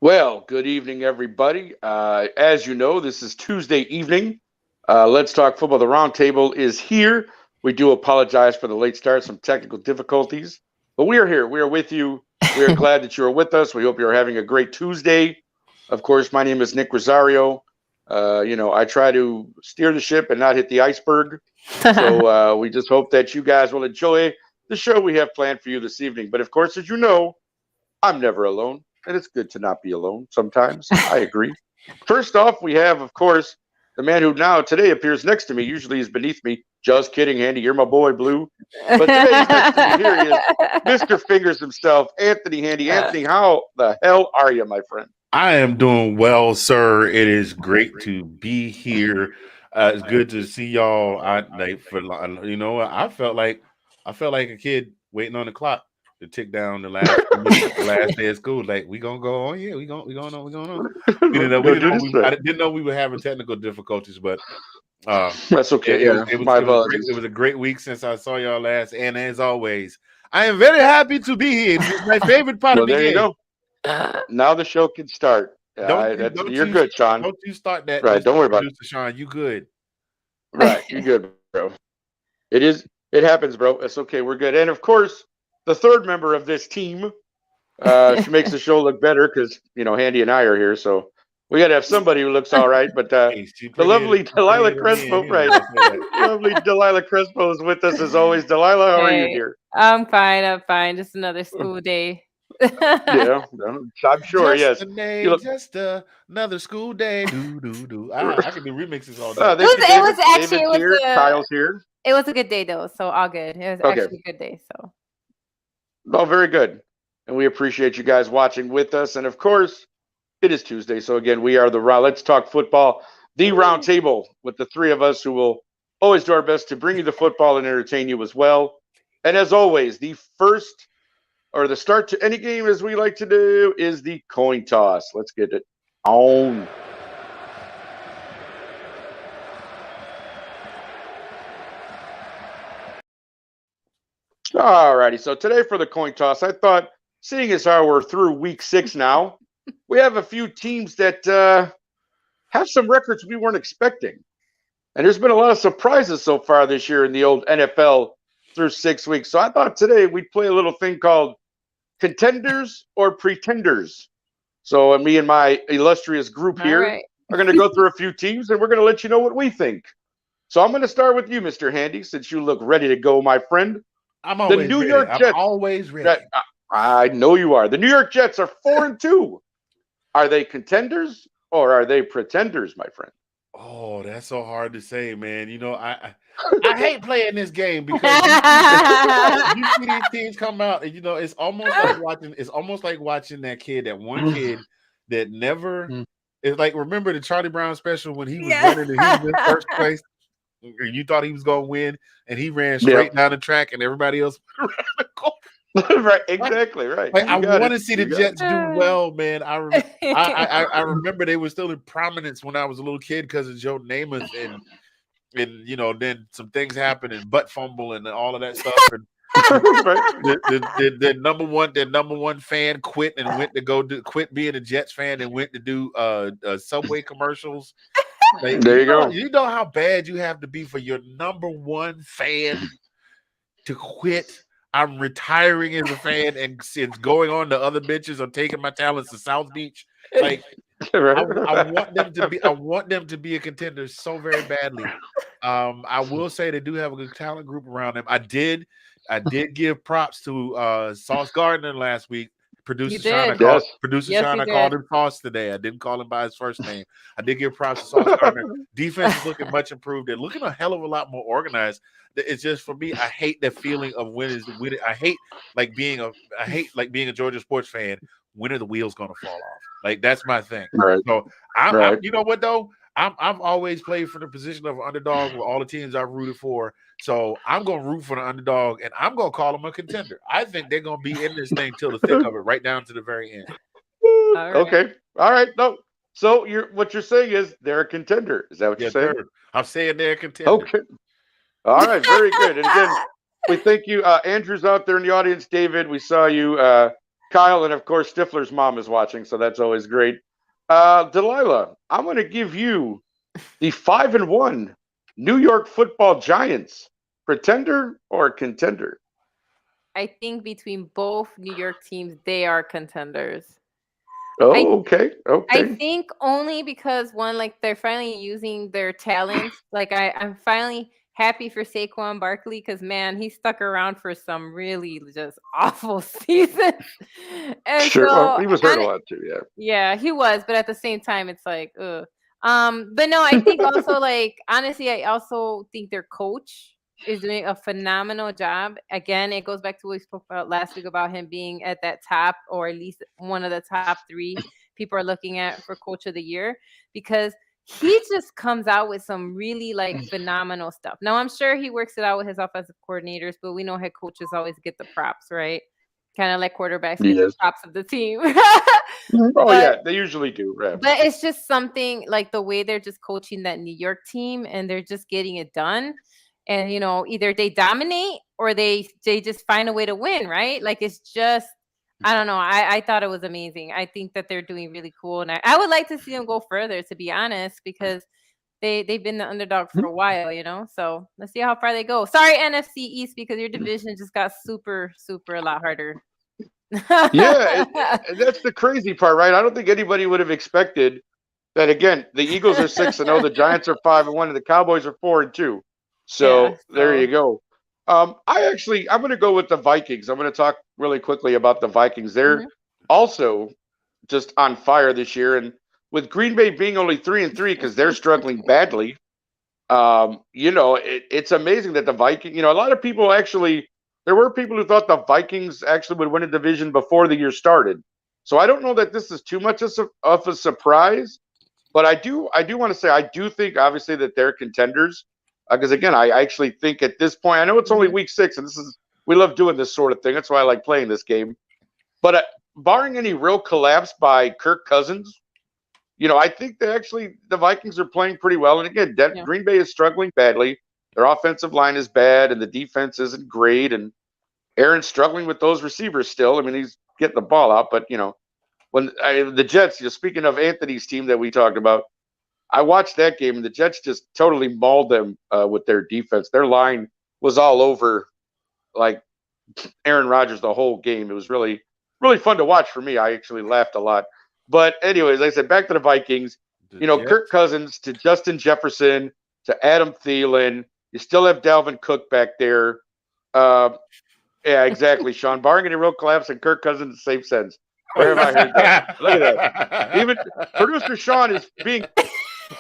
Well, good evening, everybody. As you know, this is Tuesday evening. Let's Talk Football. The Roundtable is here. We do apologize for the late start, some technical difficulties, but we are here. We are with you. We are glad that you are with us. We hope you are having a great Tuesday. Of course, my name is Nick Rosario. I try to steer the ship and not hit the iceberg. So we just hope that you guys will enjoy the show we have planned for you this evening. But of course, as you know, I'm never alone, and it's good to not be alone sometimes. I agree. First off, we have, of course, the man who now today appears next to me. Usually he's beneath me. Just kidding, Andy. You're my boy, Blue. But today he's next to me. Here he is, Mr. Fingers himself, Anthony Handy. Anthony, how the hell are you, my friend? I am doing well, sir. It is great to be here. It's good to see y'all. I felt like a kid waiting on the clock to tick down the last minute, the last day of school. Like we gonna go on, yeah, we going on. We didn't know. We Go didn't do know. this I thing. didn't know we were having technical difficulties, but uh, That's it, okay. it was Yeah, it was my it was great. apologies. It was a great week since I saw y'all last, and as always, I am very happy to be here. This is my favorite part of Well, the there you game. go. Now the show can start. Don't you That's don't you're you good, Sean. don't you start that, Right. Mr. Don't worry about it. Producer Sean. You good? Right. You're good, bro. It is. It happens, bro. It's okay. We're good. And of course, the third member of this team. She makes the show look better because Handy and I are here, so we got to have somebody who looks all right. But Hey, the lovely Delilah prettier than me, and Crespo, you know right? I say that. Lovely Delilah Crespo is with us as always. Delilah, how are you, Hey, dear? I'm fine. I'm fine. Just another school day. Yeah, I'm sure. Just Yes, a you day, look. just another school day. Do do do. I can do remixes all day. Thank you, It David. was actually David's here. Kyle's here. it was a good day though, so all good. It was Okay, actually a good day. So well, very good, and we appreciate you guys watching with us. And of course, it is Tuesday, so again, we are the Let's Talk Football, the round table with the three of us who will always do our best to bring you the football and entertain you as well. And as always, the first or the start to any game, as we like to do, is the coin toss. Let's get it on. All righty, so today for the coin toss, I thought, seeing as how we're through week 6 now, we have a few teams that have some records we weren't expecting. And there's been a lot of surprises so far this year in the old NFL through 6 weeks. So I thought today we'd play a little thing called Contenders or Pretenders. So me and my illustrious group all here right. are going to go through a few teams and we're going to let you know what we think. So I'm going to start with you, Mr. Handy, since you look ready to go, my friend. I'm The always New ready. York I'm Jets. always ready. I know you are. The New York Jets are 4-2. Are they contenders or are they pretenders, my friend? Oh, that's so hard to say, man. I hate playing this game because you see these teams come out, and it's almost like watching that kid, that one kid that never. It's like, remember the Charlie Brown special when he was Yeah. running and he was in first place, and you thought he was going to win, and he ran straight Yep. down the track, and everybody else went around the corner. Right, exactly, right. Like, I You got want it. to see the You got it. Jets do well, man. I remember they were still in prominence when I was a little kid because of Joe Namath, and then some things happened and butt fumble and all of that stuff, and Right. the number one fan quit and went to quit being a Jets fan and went to do Subway commercials. Like, There you go. you know how bad you have to be for your number one fan to quit. I'm retiring as a fan, and since going on to other bitches, I'm taking my talents to South Beach. Like, I want them to be. I want them to be a contender so very badly. I will say they do have a good talent group around them. I did give props to Sauce Gardner last week. Producer You Sean, did. Yes. Yes, I you called did. him Sauce today. I didn't call him by his first name. I did give props to Sauce Gardner. Defense is looking much improved. They're looking a hell of a lot more organized. It's just, for me, I hate the feeling of when. I hate being a Georgia sports fan. When are the wheels going to fall off? Like, that's my thing. Right. So I'm Right. you know what though? I've always played for the position of an underdog with all the teams I've rooted for. So I'm going to root for the underdog, and I'm going to call them a contender. I think they're going to be in this thing till the thick of it, right down to the very end. All right. Okay. All right. No. So what you're saying is they're a contender. Is that what you're Yes, saying? sir. I'm saying they're a contender. Okay. All right. Very good. And again, we thank you. Andrew's out there in the audience. David, we saw you. Kyle, and of course Stifler's mom is watching, so that's always great. Delilah, I'm going to give you the 5-1 New York Football Giants. Pretender or contender? I think between both New York teams, they are contenders. Oh, okay, I okay. think only because one, like they're finally using their talents. Like I'm finally happy for Saquon Barkley because man, he stuck around for some really just awful seasons. And Sure. Well, so he was hurt a lot too. Yeah. yeah, he was, but at the same time, it's like, ugh. But no, I think also like honestly, I also think their coach is doing a phenomenal job. Again, it goes back to what we spoke about last week about him being at that top or at least one of the top 3 people are looking at for coach of the year because he just comes out with some really like phenomenal stuff. Now I'm sure he works it out with his offensive coordinators, but we know head coaches always get the props, right? Kind of like quarterbacks get the Yes. props of the team. Oh But yeah, they usually do. Right. but it's just something like the way they're just coaching that New York team and they're just getting it done. And either they dominate or they just find a way to win, right? Like it's just I don't know. I thought it was amazing. I think that they're doing really cool. And I would like to see them go further, to be honest, because they've been the underdog for a while. So let's see how far they go. Sorry, NFC East, because your division just got super, super a lot harder. Yeah, that's the crazy part, right? I don't think anybody would have expected that. Again, the Eagles are 6-0, the Giants are 5-1, and the Cowboys are 4-2. Yeah, So there you go. I'm going to go with the Vikings. I'm going to talk really quickly about the Vikings. They're also just on fire this year, and with Green Bay being only 3-3 because they're struggling badly. It's amazing that the Vikings. A lot of people actually. There were people who thought the Vikings actually would win a division before the year started. So I don't know that this is too much of a surprise, but I do want to say I do think obviously that they're contenders because again I actually think at this point I know it's only week 6 and we love doing this sort of thing. That's why I like playing this game. But barring any real collapse by Kirk Cousins, I think the Vikings are playing pretty well. And again, Green Bay is struggling badly. Their offensive line is bad, and the defense isn't great. And Aaron's struggling with those receivers still. I mean, he's getting the ball out, but when the Jets, speaking of Anthony's team that we talked about, I watched that game, and the Jets just totally mauled them with their defense. Their line was all over like Aaron Rodgers the whole game. It was really, really fun to watch for me. I actually laughed a lot. But anyways, like I said, back to the Vikings. Kirk Cousins to Justin Jefferson to Adam Thielen. You still have Dalvin Cook back there. Yeah, exactly, Sean. Barring any real collapse and Kirk Cousins, the same sense. Where have I heard that? Look at that. Even producer Sean is being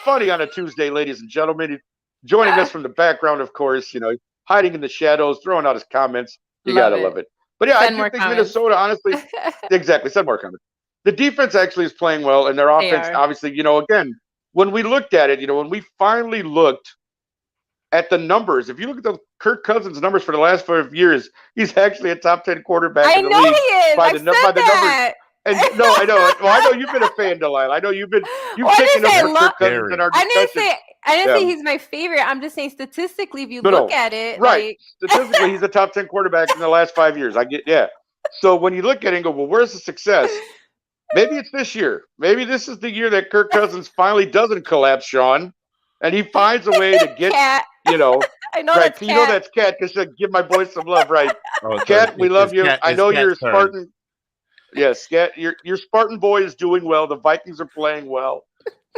funny on a Tuesday, ladies and gentlemen. He's joining us from the background, of course, hiding in the shadows, throwing out his comments. You got to love it. But yeah, I do think Minnesota, honestly, exactly. Send more comments. The defense actually is playing well, and their offense, obviously, again, when we looked at it, when we finally looked at the numbers, if you look at the Kirk Cousins numbers for the last 5 years, he's actually a top 10 quarterback in the league. He is. By the numbers. And no, I know. Well, I know you've been a fan, Delilah. I know you've taken up for Kirk Cousins in our discussion. I didn't say he's my favorite. I'm just saying statistically, if you look at it, right? Statistically, he's a top 10 quarterback in the last 5 years. So when you look at it and go, well, where's the success? Maybe it's this year. Maybe this is the year that Kirk Cousins finally doesn't collapse, Sean, and he finds a way to get, Cat. I know right? That's Cat. That's Cat. Just to give my boys some love, right? Cat, we love you. I know you're a Spartan. Yes, Cat, your Spartan boy is doing well. The Vikings are playing well.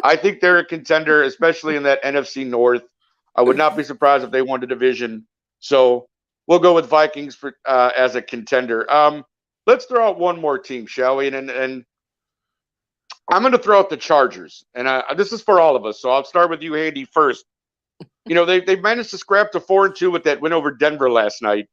I think they're a contender, especially in that NFC North. I would not be surprised if they won the division. So we'll go with Vikings for as a contender. Let's throw out one more team, shall we? And I'm going to throw out the Chargers, and this is for all of us. So I'll start with you, Andy, first. They managed to scrap to 4-2 with that win over Denver last night.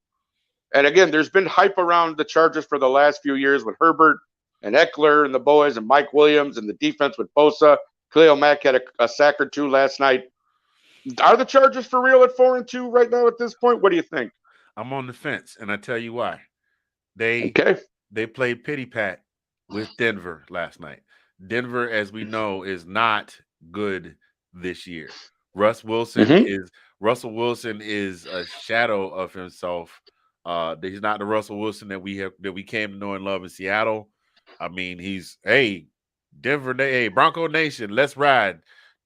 And again, there's been hype around the Chargers for the last few years with Herbert and Eckler and the boys and Mike Williams and the defense with Bosa. Khalil Mack had a sack or two last night. Are the Chargers for real at 4-2 right now at this point? What do you think? I'm on the fence, and I tell you why. They played pity pat with Denver last night. Denver, as we know, is not good this year. Russell Wilson is a shadow of himself He's not the Russell Wilson that we came to know and love in Seattle. I mean, he's Denver, Bronco Nation, let's ride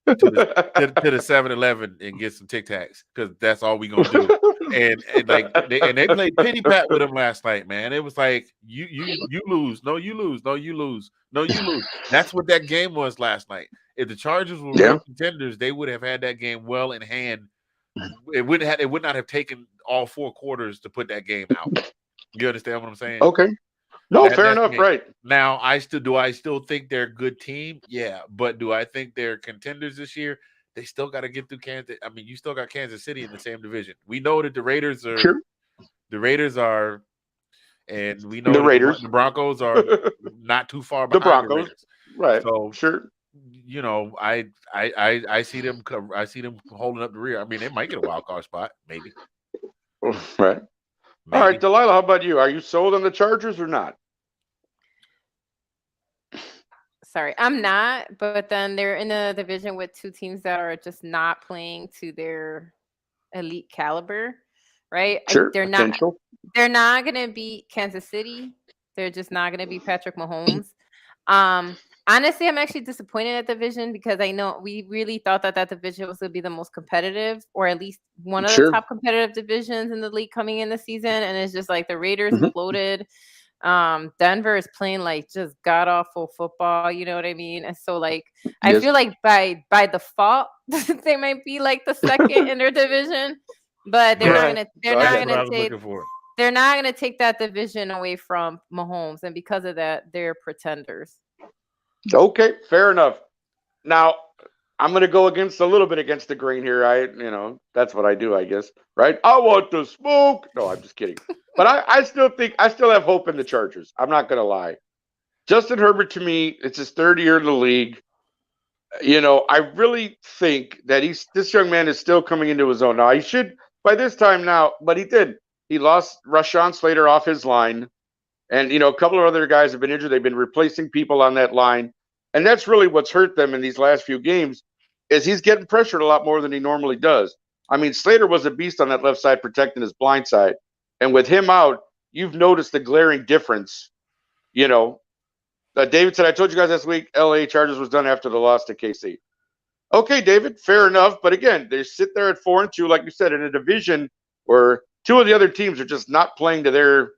to the 7-Eleven and get some Tic Tacs because that's all we gonna do. And they played pity pat with him last night, man. It was like you lose, no you lose, no you lose, no you lose. That's what that game was last night. If the Chargers were real contenders, they would have had that game well in hand. It would not have taken all 4 quarters to put that game out. You understand what I'm saying? Okay. No, fair enough, game. Right. Now, I still think they're a good team? Yeah. But do I think they're contenders this year? They still got to get through Kansas. I mean, you still got Kansas City in the same division. We know that the Raiders are, and we know the Broncos are not too far behind the Broncos. Right. So sure. You know, I see them holding up the rear. I mean, they might get a wild card spot, maybe. Right. Maybe. All right, Delilah, how about you? Are you sold on the Chargers or not? Sorry, I'm not, but then they're in a division with 2 teams that are just not playing to their elite caliber, right? Sure. They're not going to beat Kansas City. They're just not going to beat Patrick Mahomes. Honestly, I'm actually disappointed at the division because I know we really thought that division was going to be the most competitive, or at least one of the top competitive divisions in the league coming in the season. And it's just like the Raiders imploded. Denver is playing like just god awful football. You know what I mean? And so like I feel like by default they might be like the second in their division, but they're not gonna take that division away from Mahomes, and because of that, they're pretenders. Okay, fair enough. Now, I'm going to go a little bit against the grain here. That's what I do, I guess, right? I want to smoke. No, I'm just kidding. But I still have hope in the Chargers. I'm not going to lie. Justin Herbert, to me, it's his 3rd year in the league. I really think that this young man is still coming into his own. Now, he should by this time now, but he did. He lost Rashawn Slater off his line. And, a couple of other guys have been injured. They've been replacing people on that line. And that's really what's hurt them in these last few games is he's getting pressured a lot more than he normally does. I mean, Slater was a beast on that left side protecting his blind side. And with him out, you've noticed the glaring difference. David said, I told you guys last week, LA Chargers was done after the loss to KC. Okay, David, fair enough. But again, they sit there at 4-2, like you said, in a division where 2 of the other teams are just not playing to their.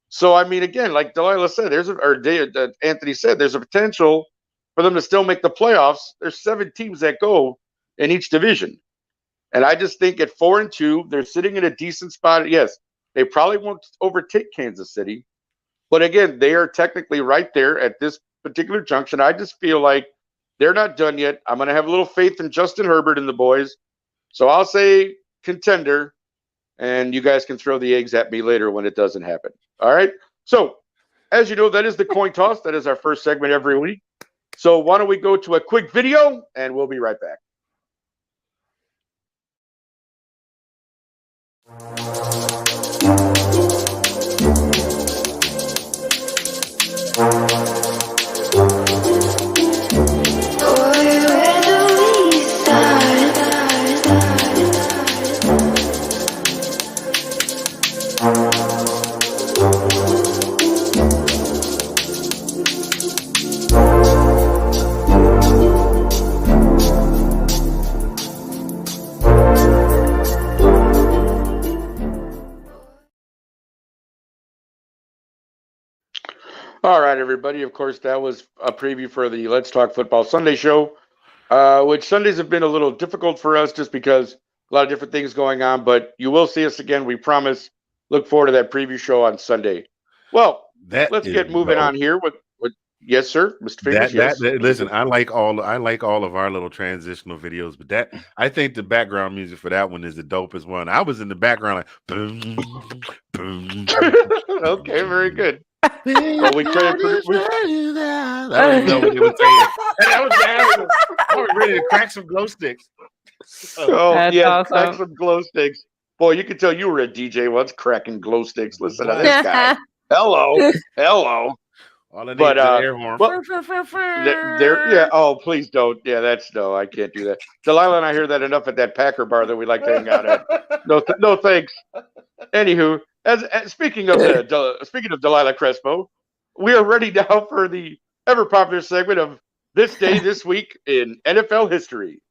So, I mean, again, like Delilah said, Anthony said, there's a potential for them to still make the playoffs. There's 7 teams that go in each division. And I just think at 4-2, they're sitting in a decent spot. Yes, they probably won't overtake Kansas City. But again, they are technically right there at this particular junction. I just feel like they're not done yet. I'm going to have a little faith in Justin Herbert and the boys. So I'll say contender. And you guys can throw the eggs at me later when it doesn't happen. All right. So, as you know, that is the coin toss. That is our first segment every week. So, why don't we go to a quick video and we'll be right back. All right, everybody. Of course, that was a preview for the Let's Talk Football Sunday show, which Sundays have been a little difficult for us just because a lot of different things going on. But you will see us again, we promise. Look forward to that preview show on Sunday. Well, let's get moving on here with yes, sir, Mr. Fingers. Yes. Listen, I like all of our little transitional videos, but I think the background music for that one is the dopest one. I was in the background like boom, boom. Okay, very good. Well, we try to I don't know what they were saying. That was bad. I was ready to crack some glow sticks. That's awesome. Crack some glow sticks. Boy, you could tell you were a DJ once cracking glow sticks. Listen to this guy. Hello. All I need is an air horn. Yeah. Oh, please don't. Yeah, no, I can't do that. Delilah and I hear that enough at that Packer bar that we like to hang out at. No, thanks. Anywho, As speaking of Delilah Crespo, we are ready now for the ever popular segment of This Day This Week in NFL History.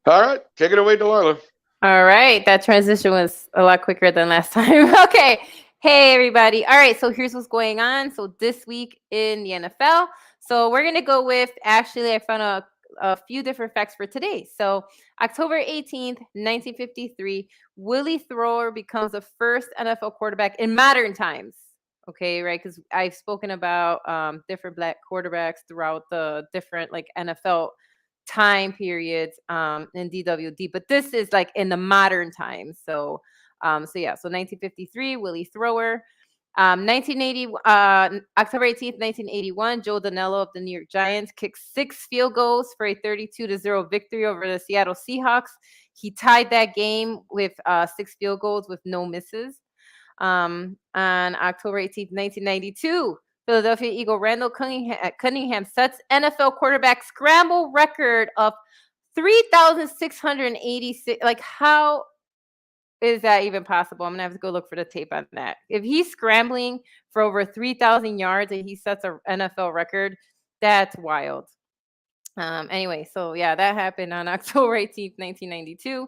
All right, take it away, Delilah. All right, that transition was a lot quicker than last time. Okay, hey everybody. All right, so here's what's going on. So this week in the NFL, so we're gonna go with. Actually, I found a few different facts for today. So October 18th, 1953, Willie Thrower becomes the first NFL quarterback in modern times. Okay, right? Because I've spoken about different black quarterbacks throughout the different like NFL time periods in DWD, but this is like in the modern times. So so 1953, Willie Thrower. 1980, October 18th, 1981, Joe Danello of the New York Giants kicked 6 field goals for a 32-0 victory over the Seattle Seahawks. He tied that game with 6 field goals with no misses. On October 18th, 1992, Philadelphia Eagle Randall Cunningham sets NFL quarterback scramble record of 3,686. Like, how is that even possible? I'm gonna have to go look for the tape on that. If he's scrambling for over 3,000 yards and he sets an NFL record, that's wild. Anyway, so yeah, that happened on October 18th, 1992.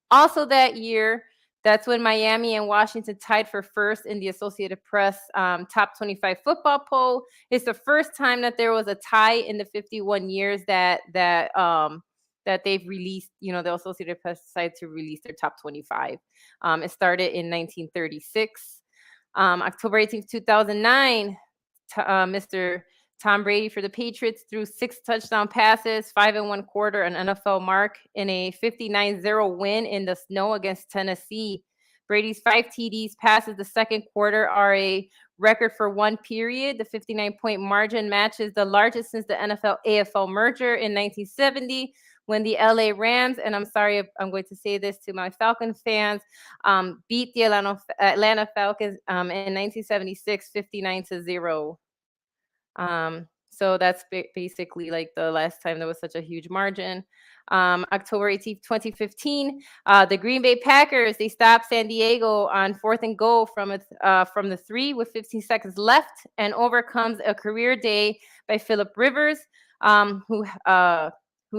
Also that year, that's when Miami and Washington tied for first in the Associated Press top 25 football poll. It's the first time that there was a tie in the 51 years that they've released, the Associated Press decided to release their top 25. It started in 1936. October 18th, 2009, Mr. Tom Brady for the Patriots threw 6 touchdown passes, 5 1/4, an NFL mark in a 59-0 win in the snow against Tennessee. Brady's 5 TDs passes the second quarter are a record for one period. The 59-point margin matches the largest since the NFL-AFL merger in 1970 when the LA Rams, and I'm sorry if I'm going to say this to my Falcons fans, beat the Atlanta Falcons in 1976, 59-0. So that's basically like the last time there was such a huge margin. October 18th, 2015, the Green Bay Packers, they stopped San Diego on 4th and goal from the 3 with 15 seconds left and overcomes a career day by Phillip Rivers, who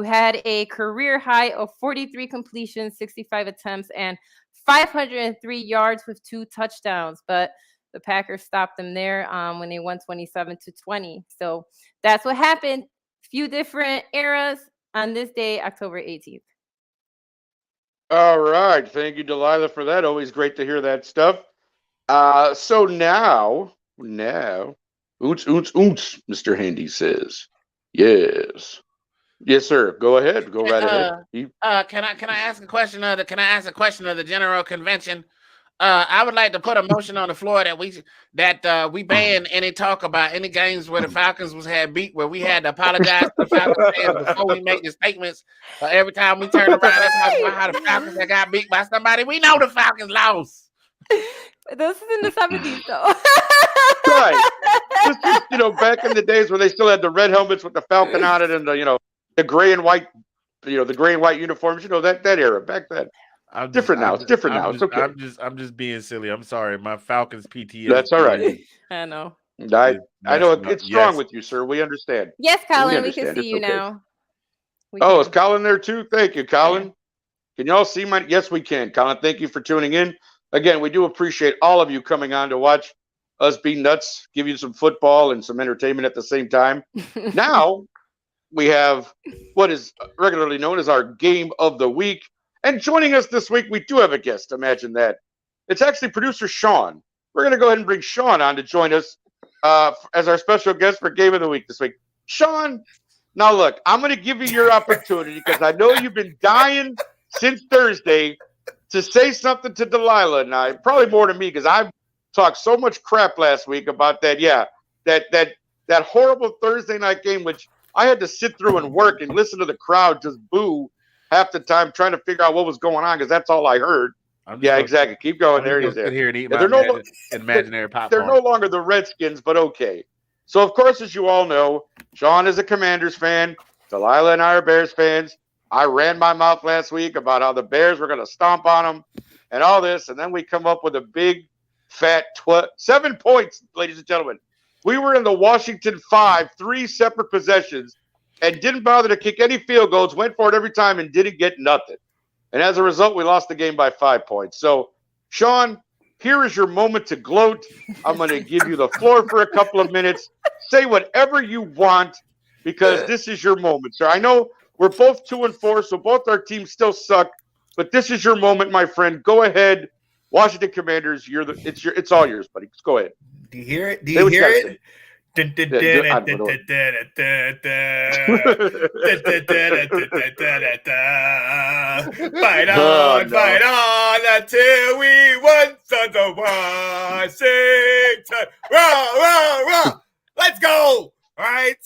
had a career high of 43 completions, 65 attempts, and 503 yards with 2 touchdowns. But the Packers stopped them there when they won 27-20. So that's what happened. Few different eras on this day, October 18th. All right. Thank you, Delilah, for that. Always great to hear that stuff. So now, oons, Mr. Handy says. Yes. Yes, sir. Go ahead. Go right ahead. Can I ask a question of the General Convention? I would like to put a motion on the floor that we ban any talk about any games where the Falcons had beat, where we had to apologize to the Falcons fans before we make the statements. Every time we turn around and talk about how the Falcons that got beat by somebody, we know the Falcons lost. This is in the 70s, though. Right. This is, back in the days when they still had the red helmets with the Falcon on it and the gray and white, the gray and white uniforms. That era back then. It's different now. It's okay. I'm just being silly. I'm sorry. My Falcons PTSD. That's all right. I know. I know it's strong with you, sir. We understand. Yes, Colin. We can see you now. Is Colin there too? Thank you, Colin. Yeah. Can y'all see my? Yes, we can. Colin, thank you for tuning in. Again, we do appreciate all of you coming on to watch us be nuts, give you some football and some entertainment at the same time. Now we have what is regularly known as our game of the week. And joining us this week, we do have a guest. Imagine that. It's actually producer Sean. We're going to go ahead and bring Sean on to join us as our special guest for Game of the Week this week. Sean, now look, I'm going to give you your opportunity because I know you've been dying since Thursday to say something to Delilah and I, probably more to me because I've talked so much crap last week about that. Yeah, that horrible Thursday night game, which I had to sit through and work and listen to the crowd just boo half the time trying to figure out what was going on because that's all I heard. Yeah, exactly. Keep going. There it is. Here and eat my imaginary popcorn. They're no longer the Redskins, but okay. So, of course, as you all know, Sean is a Commanders fan. Delilah and I are Bears fans. I ran my mouth last week about how the Bears were going to stomp on them and all this. And then we come up with a big, fat 7 points, ladies and gentlemen. We were in the Washington 5, 3 separate possessions, and didn't bother to kick any field goals, went for it every time, and didn't get nothing. And as a result, we lost the game by 5 points. So, Sean, here is your moment to gloat. I'm going to give you the floor for a couple of minutes. Say whatever you want, because this is your moment, sir. I know we're both 2-4, so both our teams still suck, but this is your moment, my friend. Go ahead. Washington Commanders, it's all yours, buddy. Just go ahead. Do you hear it? Do you hear it? Fight on until we won, sons of Washington. Rah. Let's go. All right.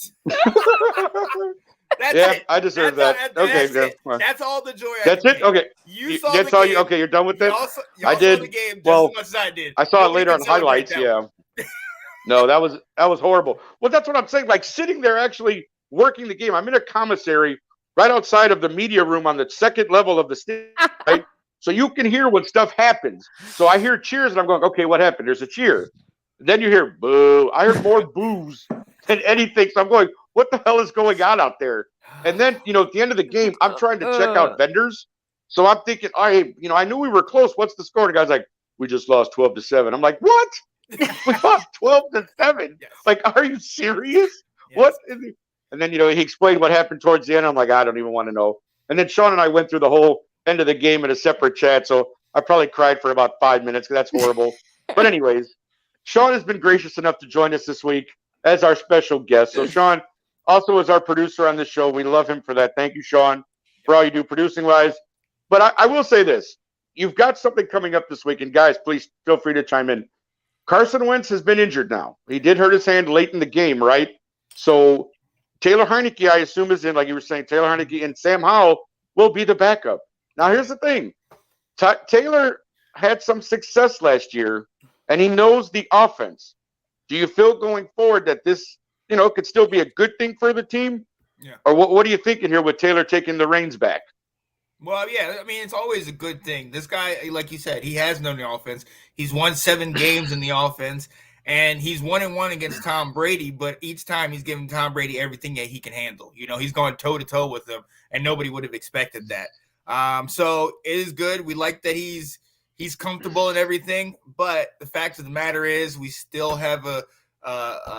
That's it. I deserve that. That's all the joy. That's it. Okay. You saw that's the all game. Okay, you're done with that. I did. Saw the game just as much as I did. I saw it later on highlights. Yeah. No, that was horrible. Well, that's what I'm saying. Like sitting there, actually working the game. I'm in a commissary right outside of the media room on the second level of the stage, right? So you can hear when stuff happens. So I hear cheers, and I'm going, okay, what happened? There's a cheer. Then you hear boo. I heard more boos than anything. So I'm going, what the hell is going on out there? And then, at the end of the game, I'm trying to check out vendors. So I'm thinking, I knew we were close. What's the score? And the guy's like, we just lost 12-7. I'm like, what? We lost 12-7. Yes. Like, are you serious? Yes. What? And then, he explained what happened towards the end. I'm like, I don't even want to know. And then Sean and I went through the whole end of the game in a separate chat. So I probably cried for about 5 minutes because that's horrible. But anyways, Sean has been gracious enough to join us this week as our special guest. So Sean also is our producer on this show. We love him for that. Thank you, Sean, for all you do producing-wise. But I will say this. You've got something coming up this week. And, guys, please feel free to chime in. Carson Wentz has been injured now. He did hurt his hand late in the game, right? So Taylor Heineke, I assume, is in, like you were saying, Taylor Heineke and Sam Howell will be the backup. Now, here's the thing. Taylor had some success last year, and he knows the offense. Do you feel going forward that this, could still be a good thing for the team? Yeah. Or what are you thinking here with Taylor taking the reins back? Well, yeah, I mean, it's always a good thing. This guy, like you said, he has known the offense. He's won 7 games in the offense, and he's 1-1 against Tom Brady, but each time he's giving Tom Brady everything that he can handle. He's going toe-to-toe with him, and nobody would have expected that. So it is good. We like that he's comfortable and everything, but the fact of the matter is we still have a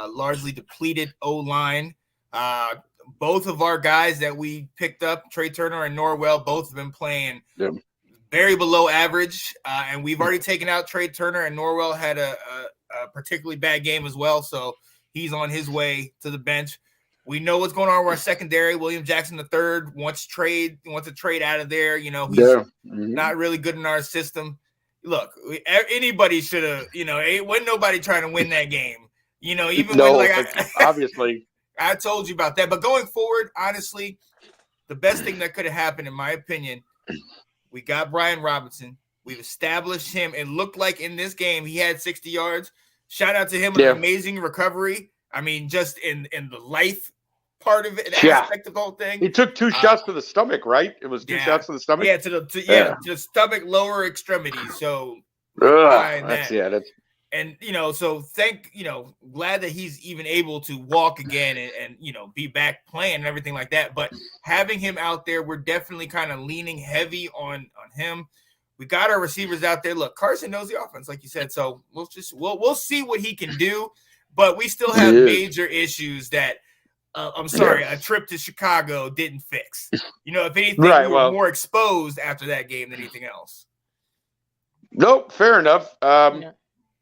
largely depleted O-line. Both of our guys that we picked up, Trey Turner and Norwell, both have been playing very below average. And we've already taken out Trey Turner, and Norwell had a particularly bad game as well. So he's on his way to the bench. We know what's going on with our secondary. William Jackson III wants to trade out of there. He's not really good in our system. Look, anybody should have, wasn't nobody trying to win that game. Obviously. I told you about that. But going forward, honestly, the best thing that could have happened, in my opinion, we got Brian Robinson. We've established him. It looked like in this game he had 60 yards. Shout out to him on an amazing recovery. I mean, just in the life part of it, the aspect of the whole thing. He took 2 shots to the stomach, right? It was 2 shots to the stomach? Yeah, to the stomach, lower extremity. So, And, so glad that he's even able to walk again and be back playing and everything like that. But having him out there, we're definitely kind of leaning heavy on him. We got our receivers out there. Look, Carson knows the offense, like you said. So we'll see what he can do. But we still have major issues that, a trip to Chicago didn't fix. If anything, we were more exposed after that game than anything else. Nope, fair enough.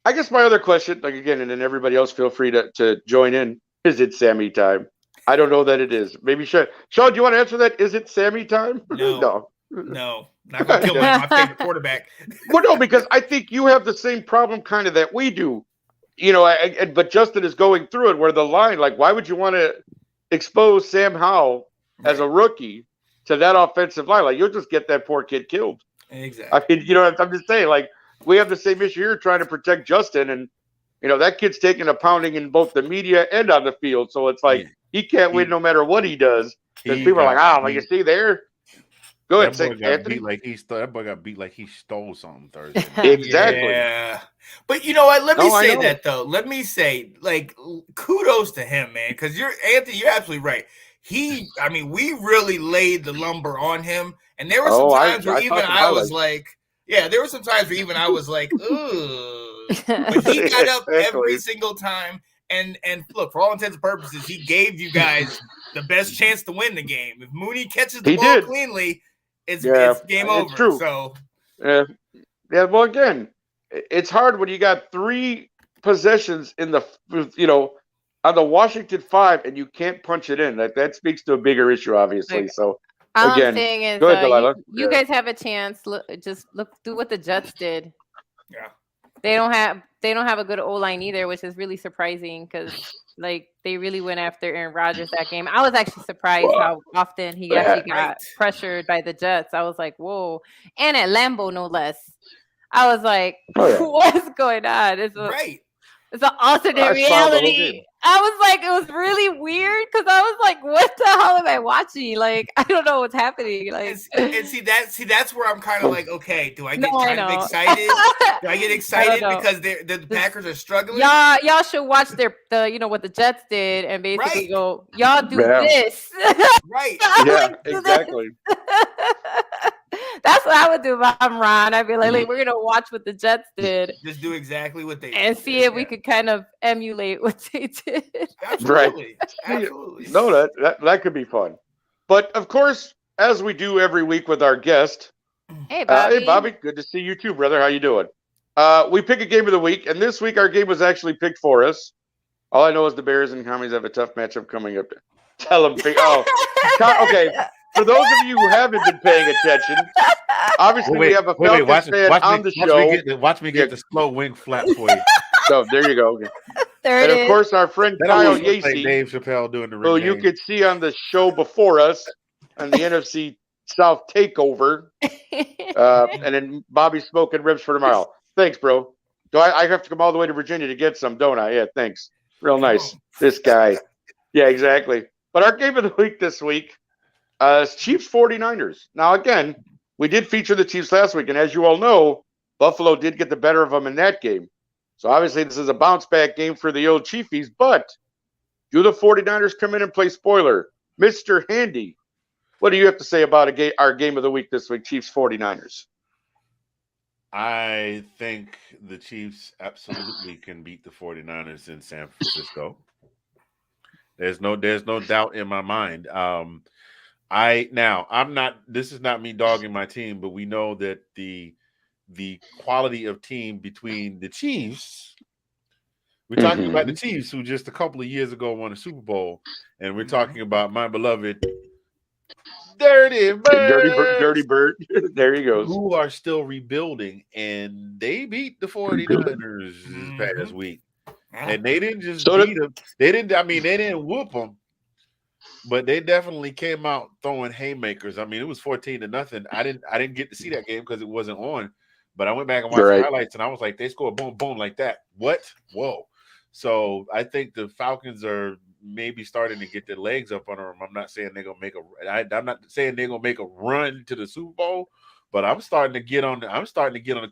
I guess my other question, again, and then everybody else feel free to join in. Is it Sammy time? I don't know that it is. Maybe Sean, do you want to answer that? Is it Sammy time? No. Not going to kill my favorite quarterback. Well, no, because I think you have the same problem kind of that we do. But Justin is going through it where the line, why would you want to expose Sam Howell as a rookie to that offensive line? You'll just get that poor kid killed. Exactly. I mean, I'm just saying, we have the same issue here trying to protect Justin, and that kid's taking a pounding in both the media and on the field. So it's he can't win no matter what he does. Because people are like, well, you see there. Go ahead, That boy got Anthony. beat like that boy got beat like he stole something Thursday. Exactly. Yeah. But you know what? Let me I say know. that though. Let me say, like, kudos to him, man. Because Anthony, you're absolutely right. We really laid the lumber on him. And there were some times where even I was like, there were some times where even I was like, ugh. But he got up every single time. And look, for all intents and purposes, he gave you guys the best chance to win the game. If Mooney catches the ball cleanly, it's game over. It's true. So well, again, it's hard when you got 3 possessions in the on the Washington 5 and you can't punch it in. That speaks to a bigger issue, obviously. Okay. So all again, I'm saying is, go ahead, Delilah. You guys have a chance. Just do what the Jets did. Yeah. They don't have a good O-line either, which is really surprising because they really went after Aaron Rodgers that game. I was actually surprised how often he actually got pressured by the Jets. I was like, whoa. And at Lambeau, no less. I was like, what's going on? It's an alternate reality. I was like, it was really weird because I was like, what the hell am I watching? Like, I don't know what's happening. Like, and see that's where I'm kind of like, okay, do I get kind of excited? Do I get excited because the Packers are struggling? Y'all should watch what the Jets did and basically go, y'all do this. Right. Yeah, exactly. That's what I would do if I'm Ron. I'd be like, we're gonna watch what the Jets did. Just do exactly what they did. And see if we could kind of emulate what they did. Absolutely. Right. Absolutely. No, that could be fun. But of course, as we do every week with our guest. Hey Bobby. Hey Bobby, good to see you too, brother. How you doing? We pick a game of the week, and this week our game was actually picked for us. All I know is the Bears and Commies have a tough matchup coming up. Tell them. Okay. For those of you who haven't been paying attention, obviously we have a Falcons fan on the show. Watch me get the slow wing flap for you. So there you go. And of course, our friend Kyle Yacy, Dave Chappelle doing the who you could see on the show before us on the NFC South Takeover, and then Bobby smoking ribs for tomorrow. Thanks, bro. Do I have to come all the way to Virginia to get some, don't I? Yeah, thanks. Real nice. This guy. Yeah, exactly. But our game of the week this week. Chiefs 49ers. Now, again, we did feature the Chiefs last week, and as you all know, Buffalo did get the better of them in that game. So obviously this is a bounce-back game for the old Chiefies, but do the 49ers come in and play spoiler? Mr. Handy, what do you have to say about our game of the week this week, Chiefs 49ers? I think the Chiefs absolutely can beat the 49ers in San Francisco. There's no doubt in my mind. This is not me dogging my team, but we know that the quality of team between the Chiefs, we're talking about the Chiefs who just a couple of years ago won a Super Bowl, and we're talking about my beloved Dirty Bird. There he goes. Who are still rebuilding, and they beat the 49ers this past week. And they didn't just beat them. They didn't whoop them. But they definitely came out throwing haymakers. I mean, it was 14-0. I didn't get to see that game because it wasn't on. But I went back and watched the highlights, and I was like, they scored boom, boom like that. What? Whoa. So I think the Falcons are maybe starting to get their legs up under them. I'm not saying they're gonna make a run to the Super Bowl, but I'm starting to get on the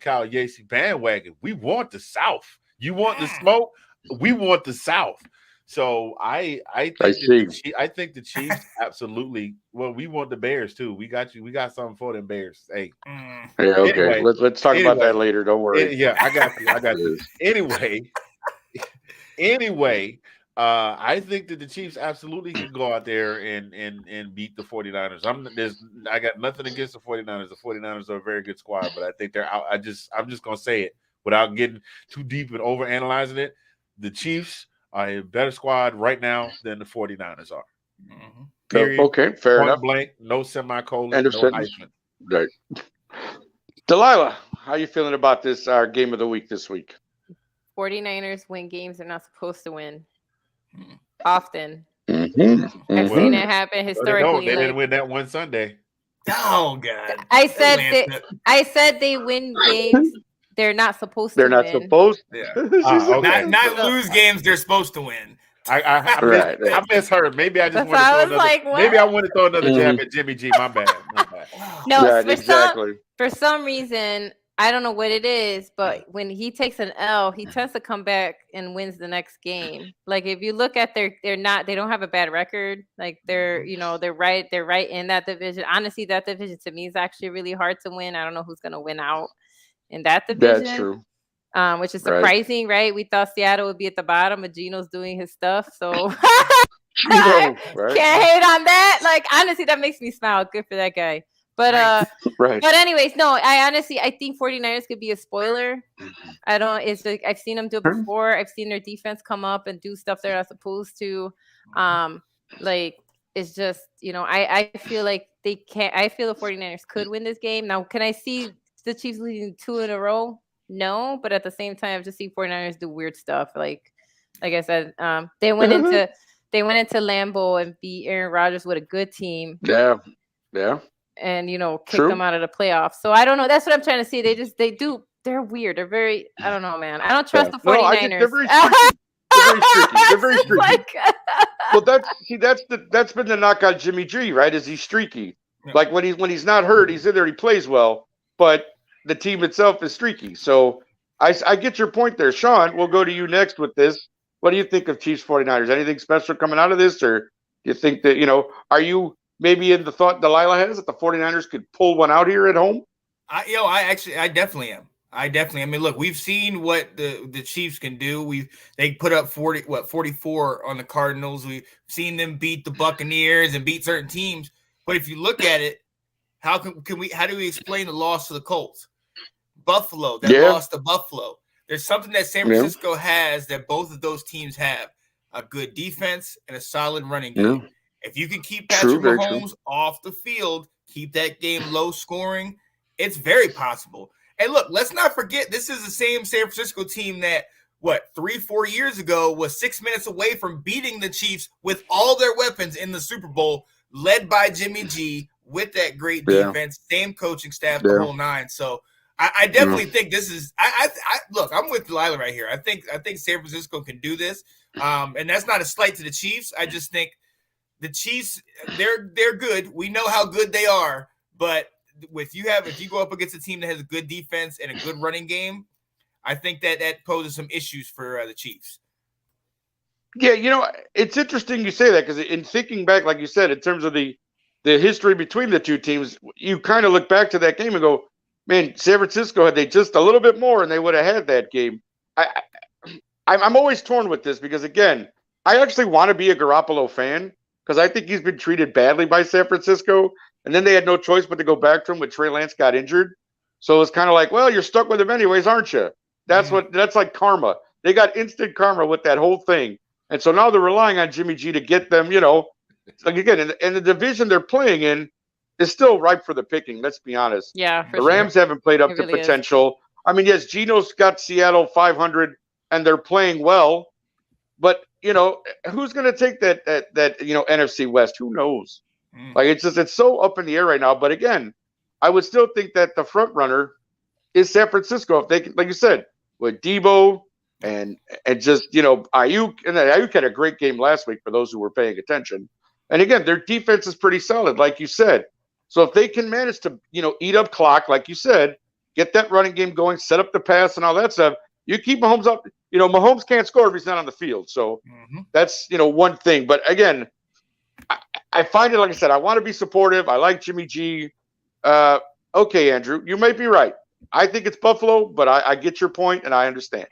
Kyle Yacy bandwagon. We want the South. You want the smoke? We want the South. So I think the Chiefs absolutely. Well, we want the Bears too. We got you. We got something for them Bears. Hey. Yeah, okay. Anyway, let's talk about that later. Don't worry. Yeah, I got you. Anyway, I think that the Chiefs absolutely can go out there and beat the 49ers. I got nothing against the 49ers. The 49ers are a very good squad, but I think they're out. I'm just gonna say it without getting too deep and overanalyzing it. The Chiefs are a better squad right now than the 49ers are. Mm-hmm. Period. Okay, fair enough. Blank, no semicolon, no hyphen. Right. Delilah, how you feeling about this our game of the week this week? 49ers win games they're not supposed to win. Often. Mm-hmm. I've seen it happen historically. They didn't win that one Sunday. Oh God! I said they win games they're not supposed to win. They're not supposed. Yeah. Okay. Not lose games they're supposed to win. I misheard. Maybe I just want to throw another. Like, maybe I want to throw another jab at Jimmy G. My bad. No, right, exactly. For some reason, I don't know what it is, but when he takes an L, he tends to come back and wins the next game. Like if you look at they don't have a bad record. Like they're right in that division. Honestly, that division to me is actually really hard to win. I don't know who's going to win out in that division. That's true. Which is surprising, right? We thought Seattle would be at the bottom, but Gino's doing his stuff, so can't hate on that. Like honestly, that makes me smile. Good for that guy. But but anyways, no, I think 49ers could be a spoiler. It's like I've seen them do it before. I've seen their defense come up and do stuff they're not supposed to. Like it's just, I feel like they can't. I feel the 49ers could win this game. Now, can I see the Chiefs leading 2 in a row? No, but at the same time, I've just seen 49ers do weird stuff. Like I said, they went into Lambeau and beat Aaron Rodgers with a good team. Yeah. And kick them out of the playoffs. So I don't know. That's what I'm trying to see. They're weird. They're very, I don't know, man. I don't trust the 49ers. They're very streaky. They're very streaky. Well, that's been the knock on Jimmy G, right? Is he's streaky. Like when he's not hurt, he's in there, he plays well, but the team itself is streaky. So I get your point there. Sean, we'll go to you next with this. What do you think of Chiefs 49ers? Anything special coming out of this, or do you think that, are you maybe in the thought Delilah has that the 49ers could pull one out here at home? I definitely am. I mean, look, we've seen what the Chiefs can do. They put up 44 on the Cardinals. We've seen them beat the Buccaneers and beat certain teams. But if you look at it, how do we explain the loss to the Colts? Buffalo, lost to Buffalo. There's something that San Francisco has that both of those teams have: a good defense and a solid running game. Yeah. If you can keep Patrick Mahomes off the field, keep that game low scoring, it's very possible. And look, let's not forget, this is the same San Francisco team that, 3-4 years ago was 6 minutes away from beating the Chiefs with all their weapons in the Super Bowl, led by Jimmy G with that great defense, same coaching staff, the whole nine. So I definitely think this is. Look, I'm with Delilah right here. I think San Francisco can do this, and that's not a slight to the Chiefs. I just think the Chiefs, they're good. We know how good they are, but if you go up against a team that has a good defense and a good running game, I think that poses some issues for the Chiefs. Yeah, it's interesting you say that, because in thinking back, like you said, in terms of the history between the two teams, you kind of look back to that game and go, man, San Francisco, had they just a little bit more and they would have had that game. I'm always torn with this because, again, I actually want to be a Garoppolo fan because I think he's been treated badly by San Francisco, and then they had no choice but to go back to him when Trey Lance got injured. So it's kind of like, well, you're stuck with him anyways, aren't you? That's like karma. They got instant karma with that whole thing. And so now they're relying on Jimmy G to get them, like again, and the division they're playing in is still ripe for the picking. Let's be honest. Yeah, the Rams haven't played up to potential. Is. I mean, yes, Gino's got Seattle 500 and they're playing well, but who's going to take that NFC West? Who knows? Like it's so up in the air right now. But again, I would still think that the front runner is San Francisco. If they can, like you said, with Debo and just Ayuk, and Ayuk had a great game last week for those who were paying attention. And again, their defense is pretty solid, like you said. So if they can manage to eat up clock, like you said, get that running game going, set up the pass and all that stuff, you keep Mahomes up. Mahomes can't score if he's not on the field. So that's one thing. But again, I find it, like I said, I want to be supportive. I like Jimmy G. Okay, Andrew, you might be right. I think it's Buffalo, but I get your point and I understand.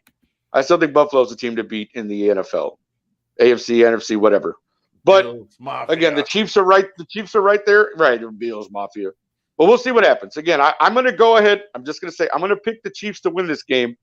I still think Buffalo's a team to beat in the NFL, AFC, NFC, whatever. But again, the Chiefs are right. The Chiefs are right there. Right, Bills Mafia. But we'll see what happens. Again, I'm going to go ahead. I'm just going to say I'm going to pick the Chiefs to win this game.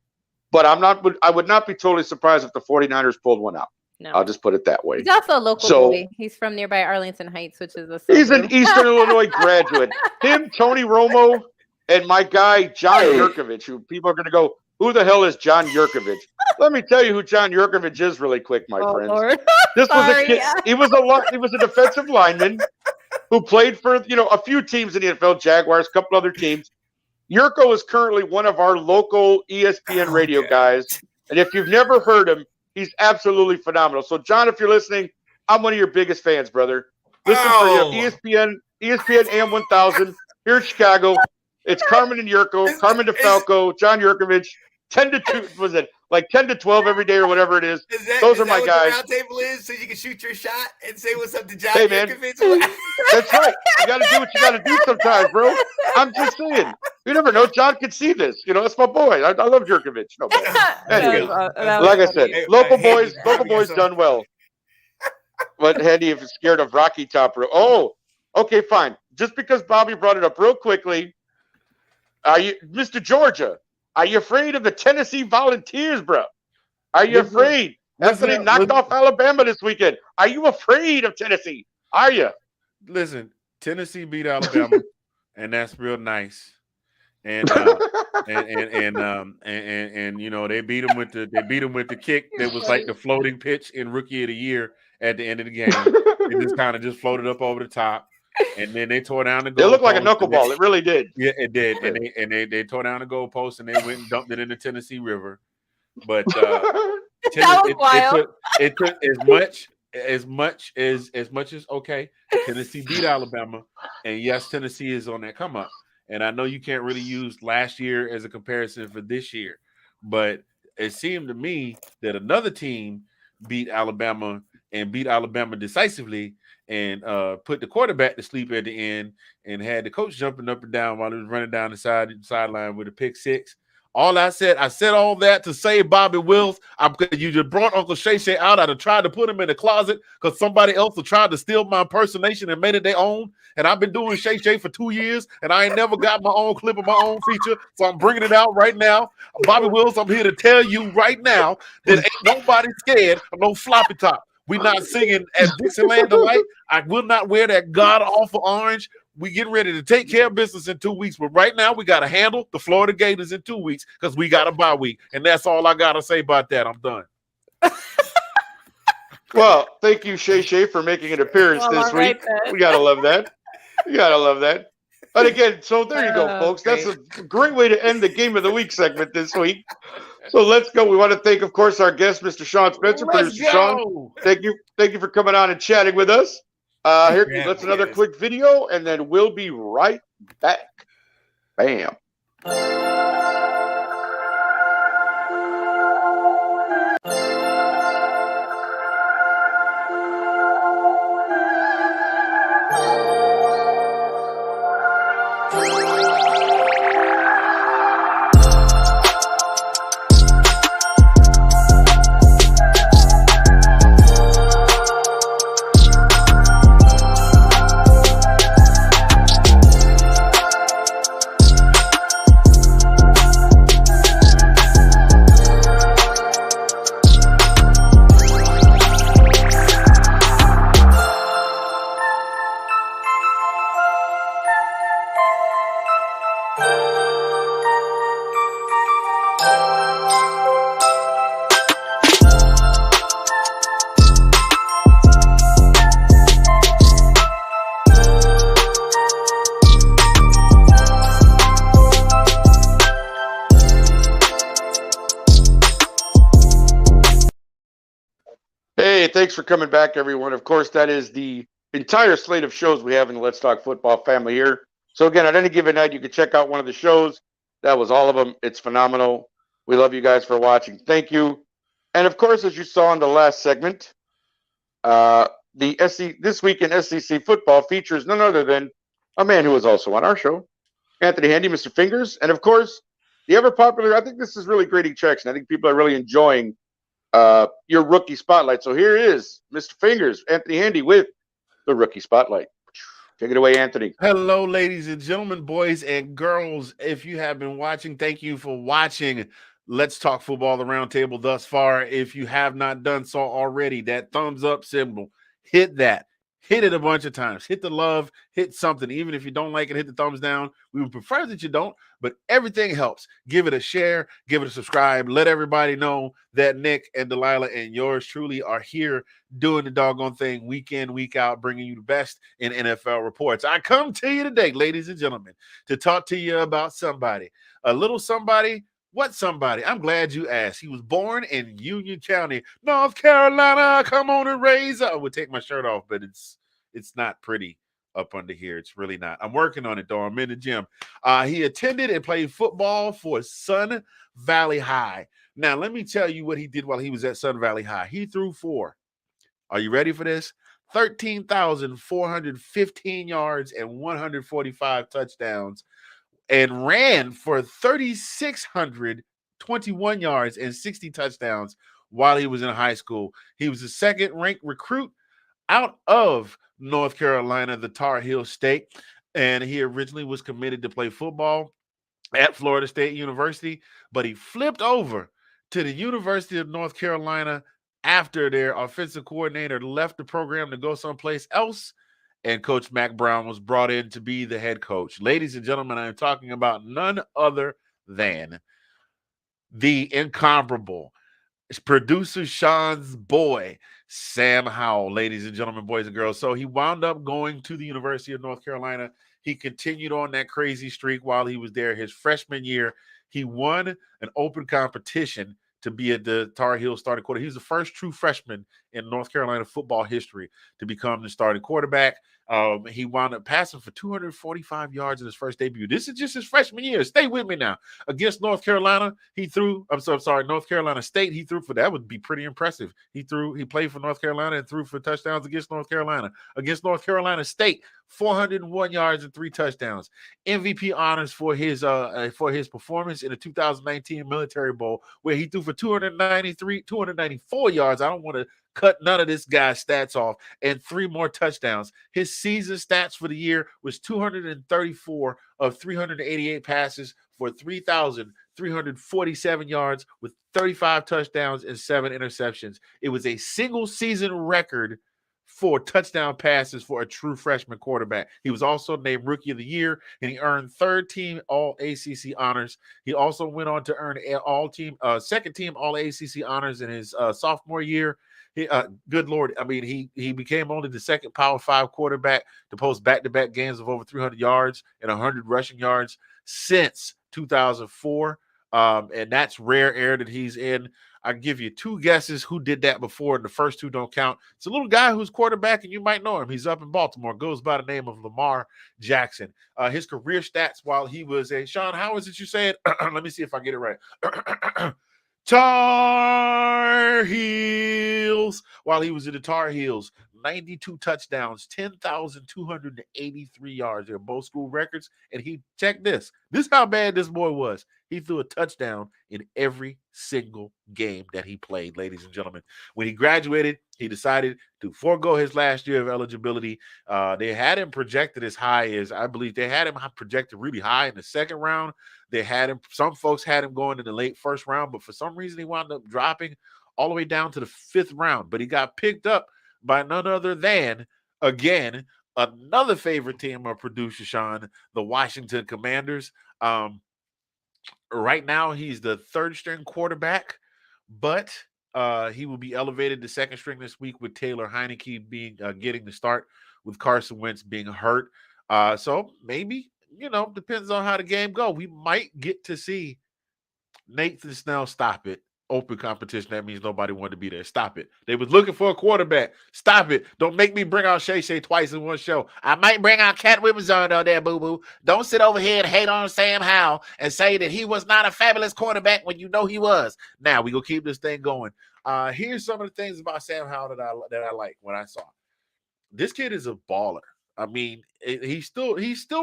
But I would not be totally surprised if the 49ers pulled one out. No. I'll just put it that way. He's also a local boy. He's from nearby Arlington Heights, which is he's an Eastern Illinois graduate. Him, Tony Romo, and my guy John Yurkovich, who people are going to go, who the hell is John Yurkovich? Let me tell you who John Yurkovich is really quick, my friends. Lord. This was a kid. He was a defensive lineman who played for a few teams in the NFL, Jaguars, a couple other teams. Yurko is currently one of our local ESPN radio guys, and if you've never heard him, He's absolutely phenomenal. So, John, if you're listening, I'm one of your biggest fans, brother. Listen for ESPN AM 1000 here in Chicago. It's Carmen and Yurko, Carmen DeFalco, John Yurkovich, 10 to 2, was it like 10 to 12 every day or whatever it is? Those are my guys. What the Roundtable is, so you can shoot your shot and say what's up to John Yurkovich? That's right. You got to do what you got to do sometimes, bro. I'm just saying. You never know. John could see this. You know, that's my boy. I love Yurkovich. No, anyway, like I said, local boys done well. But Handy, if it's scared of Rocky Top, oh, okay, fine. Just because Bobby brought it up real quickly, are you, Mr. Georgia? Are you afraid of the Tennessee Volunteers, bro? Are you afraid? After they knocked off Alabama this weekend, are you afraid of Tennessee? Are you? Listen, Tennessee beat Alabama, and that's real nice. And you know, they beat them with the kick that was like the floating pitch in Rookie of the Year at the end of the game. It just kind of just floated up over the top, and then they tore down the goal. It looked like a knuckleball. It really did. Yeah, it did. And they tore down the goalpost, and they went and dumped it in the Tennessee River. But it took as much as okay. Tennessee beat Alabama, and yes, Tennessee is on that come up. And I know you can't really use last year as a comparison for this year, but it seemed to me that another team beat Alabama decisively and put the quarterback to sleep at the end and had the coach jumping up and down while he was running down the sideline with a pick six. I said all that to say, Bobby Wills, you just brought Uncle Shay out. I'd have tried to put him in the closet because somebody else had tried to steal my impersonation and made it their own. And I've been doing Shay for 2 years, and I ain't never got my own clip of my own feature, so I'm bringing it out right now. Bobby Wills, I'm here to tell you right now that ain't nobody scared of no floppy top. We're not singing at Dixieland Delight. I will not wear that god-awful orange. We getting ready to take care of business in 2 weeks, but right now we got to handle the Florida Gators in 2 weeks because we got a bye week, and that's all I got to say about that. I'm done. Well, thank you, Shay, for making an appearance this week. We got to love that. You got to love that. And again, so there you go, folks. That's a great way to end the Game of the Week segment this week. So let's go. We want to thank, of course, our guest, Mr. Sean Spencer. Producer Sean, thank you for coming on and chatting with us. Let's another quick video, and then we'll be right back. Bam. Thanks for coming back, everyone. Of course, that is the entire slate of shows we have in the Let's Talk Football family here. So again, at any given night, you can check out one of the shows. That was all of them. It's phenomenal. We love you guys for watching. Thank you. And of course, as you saw in the last segment, this week in SEC football features none other than a man who was also on our show, Anthony Handy, Mr. Fingers. And of course, the ever popular, I think this is really gaining traction. I think people are really enjoying your rookie spotlight. So here is Mr. Fingers, Anthony Handy, with the rookie spotlight. Take it away, Anthony. Hello, ladies and gentlemen, boys and girls. If you have been watching, thank you for watching Let's Talk Football, the Roundtable thus far. If you have not done so already, that thumbs up symbol, hit that. Hit it a bunch of times. Hit the love, hit something. Even if you don't like it, hit the thumbs down. We would prefer that you don't, but everything helps. Give it a share, give it a subscribe. Let everybody know that Nick and Delilah and yours truly are here doing the doggone thing week in, week out, bringing you the best in NFL reports. I come to you today, ladies and gentlemen, to talk to you about somebody. A little somebody What somebody? I'm glad you asked. He was born in Union County, North Carolina. Come on and raise up. I would take my shirt off, but it's not pretty up under here. It's really not. I'm working on it, though. I'm in the gym. He attended and played football for Sun Valley High. Now, let me tell you what he did while he was at Sun Valley High. He threw for, are you ready for this? 13,415 yards and 145 touchdowns, and ran for 3,621 yards and 60 touchdowns while he was in high school. He was the second-ranked recruit out of North Carolina, the Tar Heel State, and he originally was committed to play football at Florida State University, but he flipped over to the University of North Carolina after their offensive coordinator left the program to go someplace else, and Coach Mack Brown was brought in to be the head coach. Ladies and gentlemen, I'm talking about none other than the incomparable producer Sean's boy, Sam Howell, ladies and gentlemen, boys and girls. So he wound up going to the University of North Carolina. He continued on that crazy streak while he was there. His freshman year, he won an open competition to be at the Tar Heels starting quarterback. He was the first true freshman in North Carolina football history to become the starting quarterback. He wound up passing for 245 yards in his first debut. This is just his freshman year. Stay with me now. Against North Carolina, North Carolina State, he threw for, that would be pretty impressive. He played for North Carolina and threw for touchdowns against North Carolina. Against North Carolina State, 401 yards and 3 touchdowns. MVP honors for his performance in the 2019 Military Bowl, where he threw for 294 yards. I don't want to cut none of this guy's stats off, and 3 more touchdowns. His season stats for the year was 234 of 388 passes for 3,347 yards with 35 touchdowns and 7 interceptions. It was a single season record for touchdown passes for a true freshman quarterback. He was also named Rookie of the Year, and he earned third-team All-ACC honors. He also went on to earn second-team All-ACC honors in his sophomore year. Good Lord, I mean, he became only the second Power 5 quarterback to post back-to-back games of over 300 yards and 100 rushing yards since 2004. And that's rare air that he's in. I give you 2 guesses who did that before, and the first 2 don't count. It's a little guy who's quarterback, and you might know him. He's up in Baltimore, goes by the name of Lamar Jackson. His career stats while he was Sean, how is it you say it? Let me see if I get it right. Tar Heels. While he was in the Tar Heels, 92 touchdowns, 10,283 yards. They're both school records. And he, check this. This is how bad this boy was. He threw a touchdown in every single game that he played, ladies and gentlemen. When he graduated, he decided to forego his last year of eligibility. They had him projected as high as, I believe they had him projected really high in the second round. They had him, some folks had him going in the late first round, but for some reason he wound up dropping all the way down to the 5th round. But he got picked up by none other than, again, another favorite team of producer Sean, the Washington Commanders. Right now, he's the 3rd-string quarterback, but he will be elevated to 2nd string this week with Taylor Heineke getting the start with Carson Wentz being hurt. So maybe, depends on how the game go. We might get to see Nathan Snell stop it. Open competition. That means nobody wanted to be there. Stop it. They was looking for a quarterback. Stop it. Don't make me bring out Shay Shay twice in one show. I might bring out Cat Wibbenzon out there, boo-boo. Don't sit over here and hate on Sam Howell and say that he was not a fabulous quarterback when you know he was. Now, we going to keep this thing going. Here's some of the things about Sam Howell that I like when I saw. This kid is a baller. I mean, he's still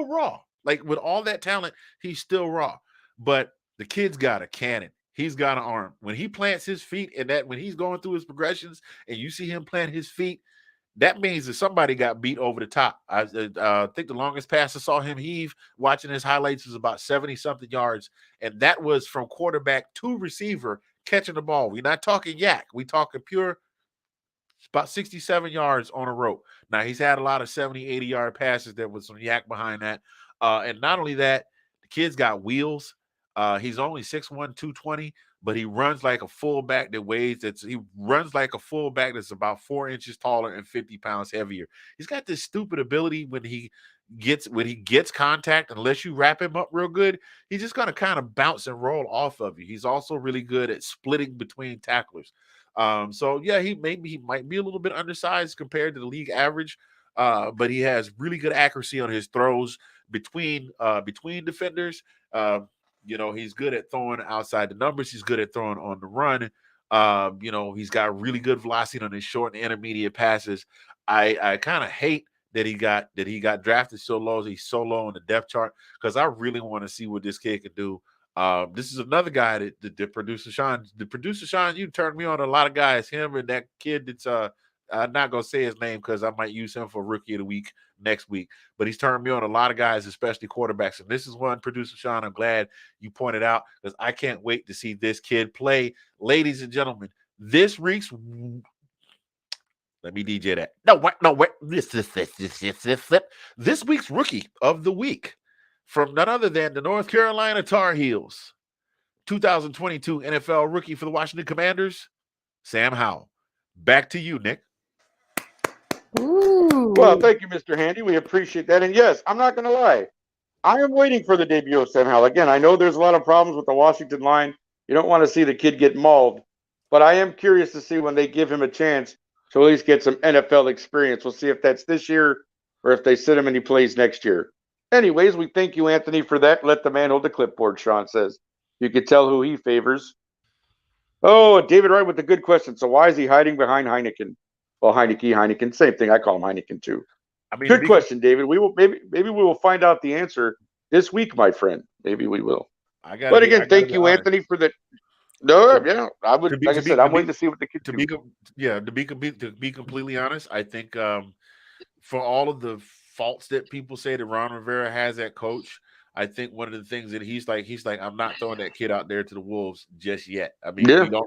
raw. Like, with all that talent, he's still raw. But the kid's got a cannon. He's got an arm. When he plants his feet when he's going through his progressions and you see him plant his feet, that means that somebody got beat over the top. I think the longest pass I saw him heave watching his highlights was about 70-something yards, and that was from quarterback to receiver catching the ball. We're not talking yak. We talking pure, about 67 yards on a rope. Now, he's had a lot of 70, 80-yard passes. There was some yak behind that. And not only that, the kid's got wheels. He's only 6'1", 220, but he runs like a fullback he runs like a fullback that's about 4 inches taller and 50 pounds heavier. He's got this stupid ability when he gets contact, unless you wrap him up real good, he's just gonna kind of bounce and roll off of you. He's also really good at splitting between tacklers. So yeah, he might be a little bit undersized compared to the league average, but he has really good accuracy on his throws between defenders. He's good at throwing outside the numbers. He's good at throwing on the run. He's got really good velocity on his short and intermediate passes. I kind of hate that he got drafted so low. He's so low on the depth chart, because I really want to see what this kid can do. This is another guy that the producer Sean. The producer Sean, you turned me on a lot of guys. Him and that kid that's I'm not gonna say his name because I might use him for Rookie of the Week next week. But he's turned me on a lot of guys, especially quarterbacks. And this is one, producer Sean, I'm glad you pointed out, because I can't wait to see this kid play. Ladies and gentlemen, this week's let me DJ that. This week's Rookie of the Week, from none other than the North Carolina Tar Heels, 2022 NFL Rookie for the Washington Commanders, Sam Howell. Back to you, Nick. Ooh. Well, thank you, Mr. Handy. We appreciate that. And yes, I'm not going to lie. I am waiting for the debut of Sam Howell. Again, I know there's a lot of problems with the Washington line. You don't want to see the kid get mauled. But I am curious to see when they give him a chance to at least get some NFL experience. We'll see if that's this year or if they sit him and he plays next year. Anyways, we thank you, Anthony, for that. Let the man hold the clipboard, Sean says. You can tell who he favors. Oh, David Wright with a good question. So why is he hiding behind Heineken? Well, Heineken, same thing. I call him Heineken too. I mean, good question, David. We will maybe we will find out the answer this week, my friend. Maybe we will. But again, thank you, Anthony, for the. No, yeah, I would. Like I said, I'm waiting to see what the kids do. To be completely honest, I think for all of the faults that people say that Ron Rivera has at coach, I think one of the things that he's like, I'm not throwing that kid out there to the wolves just yet. I mean,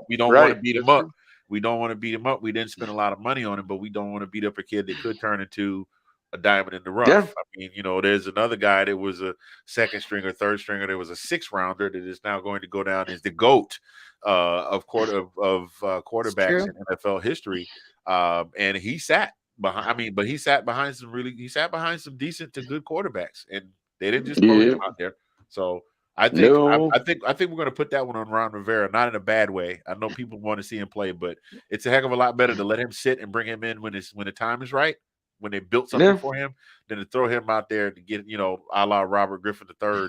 we don't want to beat him up. We don't want to beat him up. We didn't spend a lot of money on him, but we don't want to beat up a kid that could turn into a diamond in the rough. Yeah. I mean, there's another guy that was a second stringer, third stringer. There was a 6th rounder that is now going to go down as the GOAT of quarterbacks in NFL history. And he sat behind. He sat behind some decent to good quarterbacks, and they didn't just throw him out there. So I think we're going to put that one on Ron Rivera, not in a bad way. I know people want to see him play, but it's a heck of a lot better to let him sit and bring him in when the time is right, when they built something for him, than to throw him out there to get, a la Robert Griffin III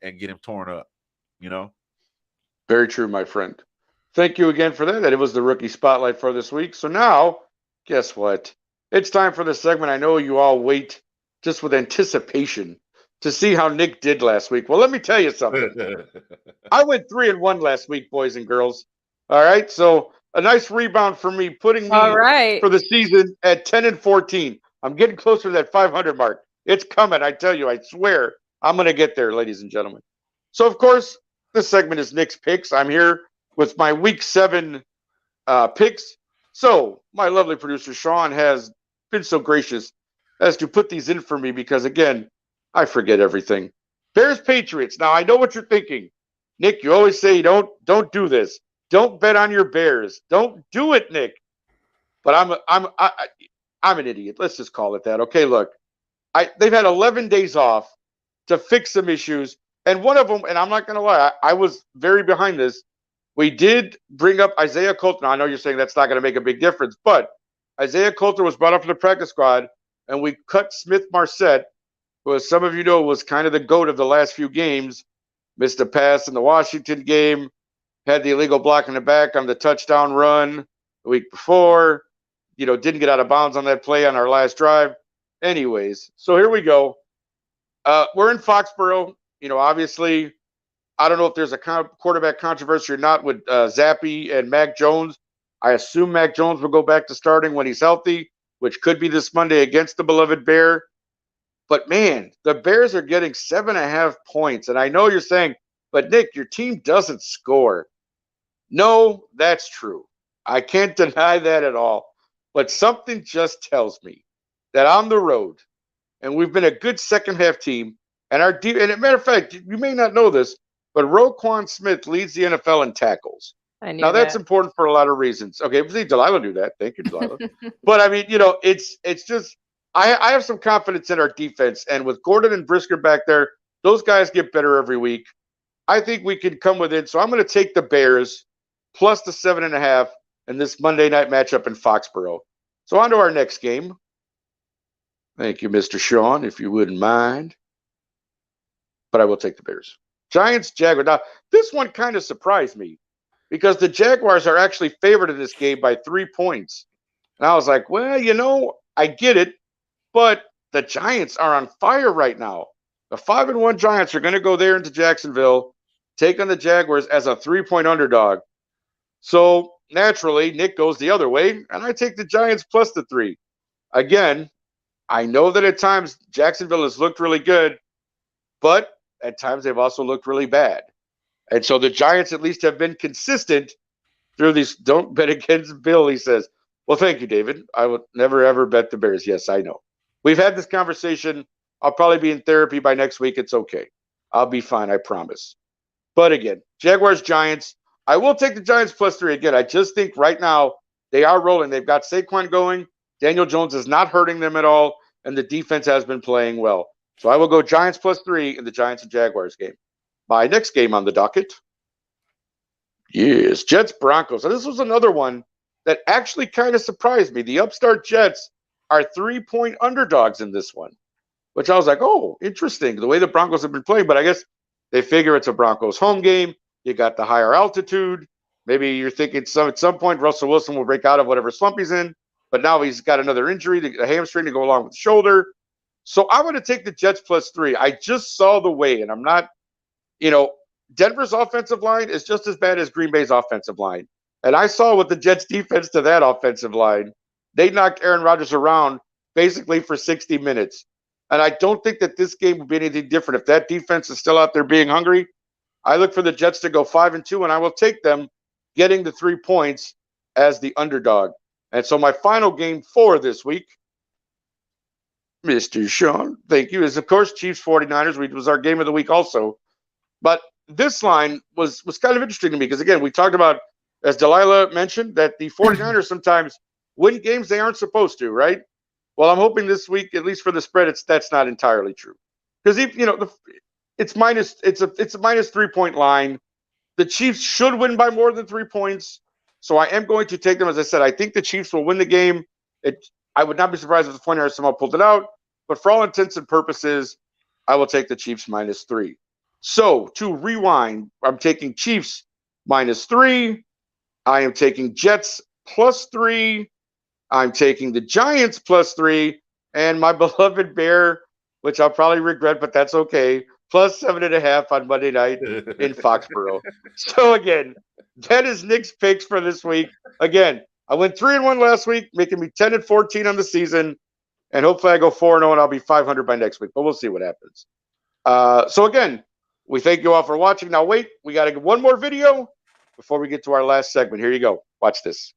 and get him torn up, Very true, my friend. Thank you again for that. It was the Rookie Spotlight for this week. So now, guess what? It's time for the segment I know you all wait just with anticipation to see how Nick did last week. Well, let me tell you something. I went 3-1 last week, boys and girls. All right, so a nice rebound for me, putting me for the season at 10-14. I'm getting closer to that 500 mark. It's coming, I tell you. I swear I'm going to get there, ladies and gentlemen. So, of course, this segment is Nick's Picks. I'm here with my Week 7 picks. So, my lovely producer, Sean, has been so gracious as to put these in for me because, again, I forget everything. Bears Patriots. Now I know what you're thinking, Nick. You always say don't do this. Don't bet on your Bears. Don't do it, Nick. But I'm an idiot. Let's just call it that. Okay, look, they've had 11 days off to fix some issues, and one of them, and I'm not going to lie, I was very behind this. We did bring up Isaiah Coulter. Now, I know you're saying that's not going to make a big difference, but Isaiah Coulter was brought up to the practice squad, and we cut Smith Marset, who, as some of you know, was kind of the GOAT of the last few games. Missed a pass in the Washington game, had the illegal block in the back on the touchdown run the week before. Didn't get out of bounds on that play on our last drive. Anyways, so here we go. We're in Foxborough. Obviously, I don't know if there's a quarterback controversy or not with Zappe and Mac Jones. I assume Mac Jones will go back to starting when he's healthy, which could be this Monday against the beloved Bear. But, man, the Bears are getting 7.5 points. And I know you're saying, but, Nick, your team doesn't score. No, that's true. I can't deny that at all. But something just tells me that on the road, and we've been a good second-half team, and and as a matter of fact, you may not know this, but Roquan Smith leads the NFL in tackles. I knew Now that's that. important for a lot of reasons. Okay, see, Delilah knew that. Thank you, Delilah. But I mean, it's just I have some confidence in our defense, and with Gordon and Brisker back there, those guys get better every week. I think we can come within. So I'm going to take the Bears plus the 7.5 in this Monday night matchup in Foxborough. So on to our next game. Thank you, Mr. Sean, if you wouldn't mind. But I will take the Bears. Giants, Jaguars. Now, this one kind of surprised me because the Jaguars are actually favored in this game by 3 points. And I was like, well, I get it, but the Giants are on fire right now. The 5-1 Giants are going to go there into Jacksonville, take on the Jaguars as a 3-point underdog. So naturally, Nick goes the other way, and I take the Giants plus the 3. Again, I know that at times Jacksonville has looked really good, but at times they've also looked really bad. And so the Giants at least have been consistent through these. Don't bet against Bill, he says. Well, thank you, David. I would never, ever bet the Bears. Yes, I know. We've had this conversation. I'll probably be in therapy by next week. It's okay. I'll be fine, I promise. But again, Jaguars, Giants. I will take the Giants plus 3. Again, I just think right now they are rolling. They've got Saquon going. Daniel Jones is not hurting them at all, and the defense has been playing well. So I will go Giants plus 3 in the Giants and Jaguars game. My next game on the docket. Yes, Jets, Broncos. And this was another one that actually kind of surprised me. The upstart Jets are 3-point underdogs in this one, which I was like, oh, interesting, the way the Broncos have been playing. But I guess they figure it's a Broncos home game. You got the higher altitude. Maybe you're thinking at some point Russell Wilson will break out of whatever slump he's in. But now he's got another injury, a hamstring to go along with the shoulder. So I'm going to take the Jets plus 3. I just saw the way, and I'm not, Denver's offensive line is just as bad as Green Bay's offensive line. And I saw with the Jets defense to that offensive line, they knocked Aaron Rodgers around basically for 60 minutes. And I don't think that this game will be anything different. If that defense is still out there being hungry, I look for the Jets to go 5-2, and I will take them getting the 3 points as the underdog. And so my final game for this week, Mr. Sean, thank you, is, of course, Chiefs 49ers, which was our game of the week also. But this line was kind of interesting to me because, again, we talked about, as Delilah mentioned, that the 49ers sometimes win games they aren't supposed to, right? Well, I'm hoping this week, at least for the spread, that's not entirely true. Because, it's a minus 3-point line. The Chiefs should win by more than 3 points. So I am going to take them. As I said, I think the Chiefs will win the game. I would not be surprised if the 49ers somehow pulled it out. But for all intents and purposes, I will take the Chiefs minus 3. So to rewind, I'm taking Chiefs minus 3. I am taking Jets plus 3. I'm taking the Giants plus 3. And my beloved Bear, which I'll probably regret, but that's okay, plus 7.5 on Monday night in Foxborough. So again, that is Nick's picks for this week. Again, I went 3-1 last week, making me 10-14 on the season. And hopefully I go 4-0 and I'll be 500 by next week. But we'll see what happens. So again, we thank you all for watching. Now wait, we got to get one more video before we get to our last segment. Here you go. Watch this.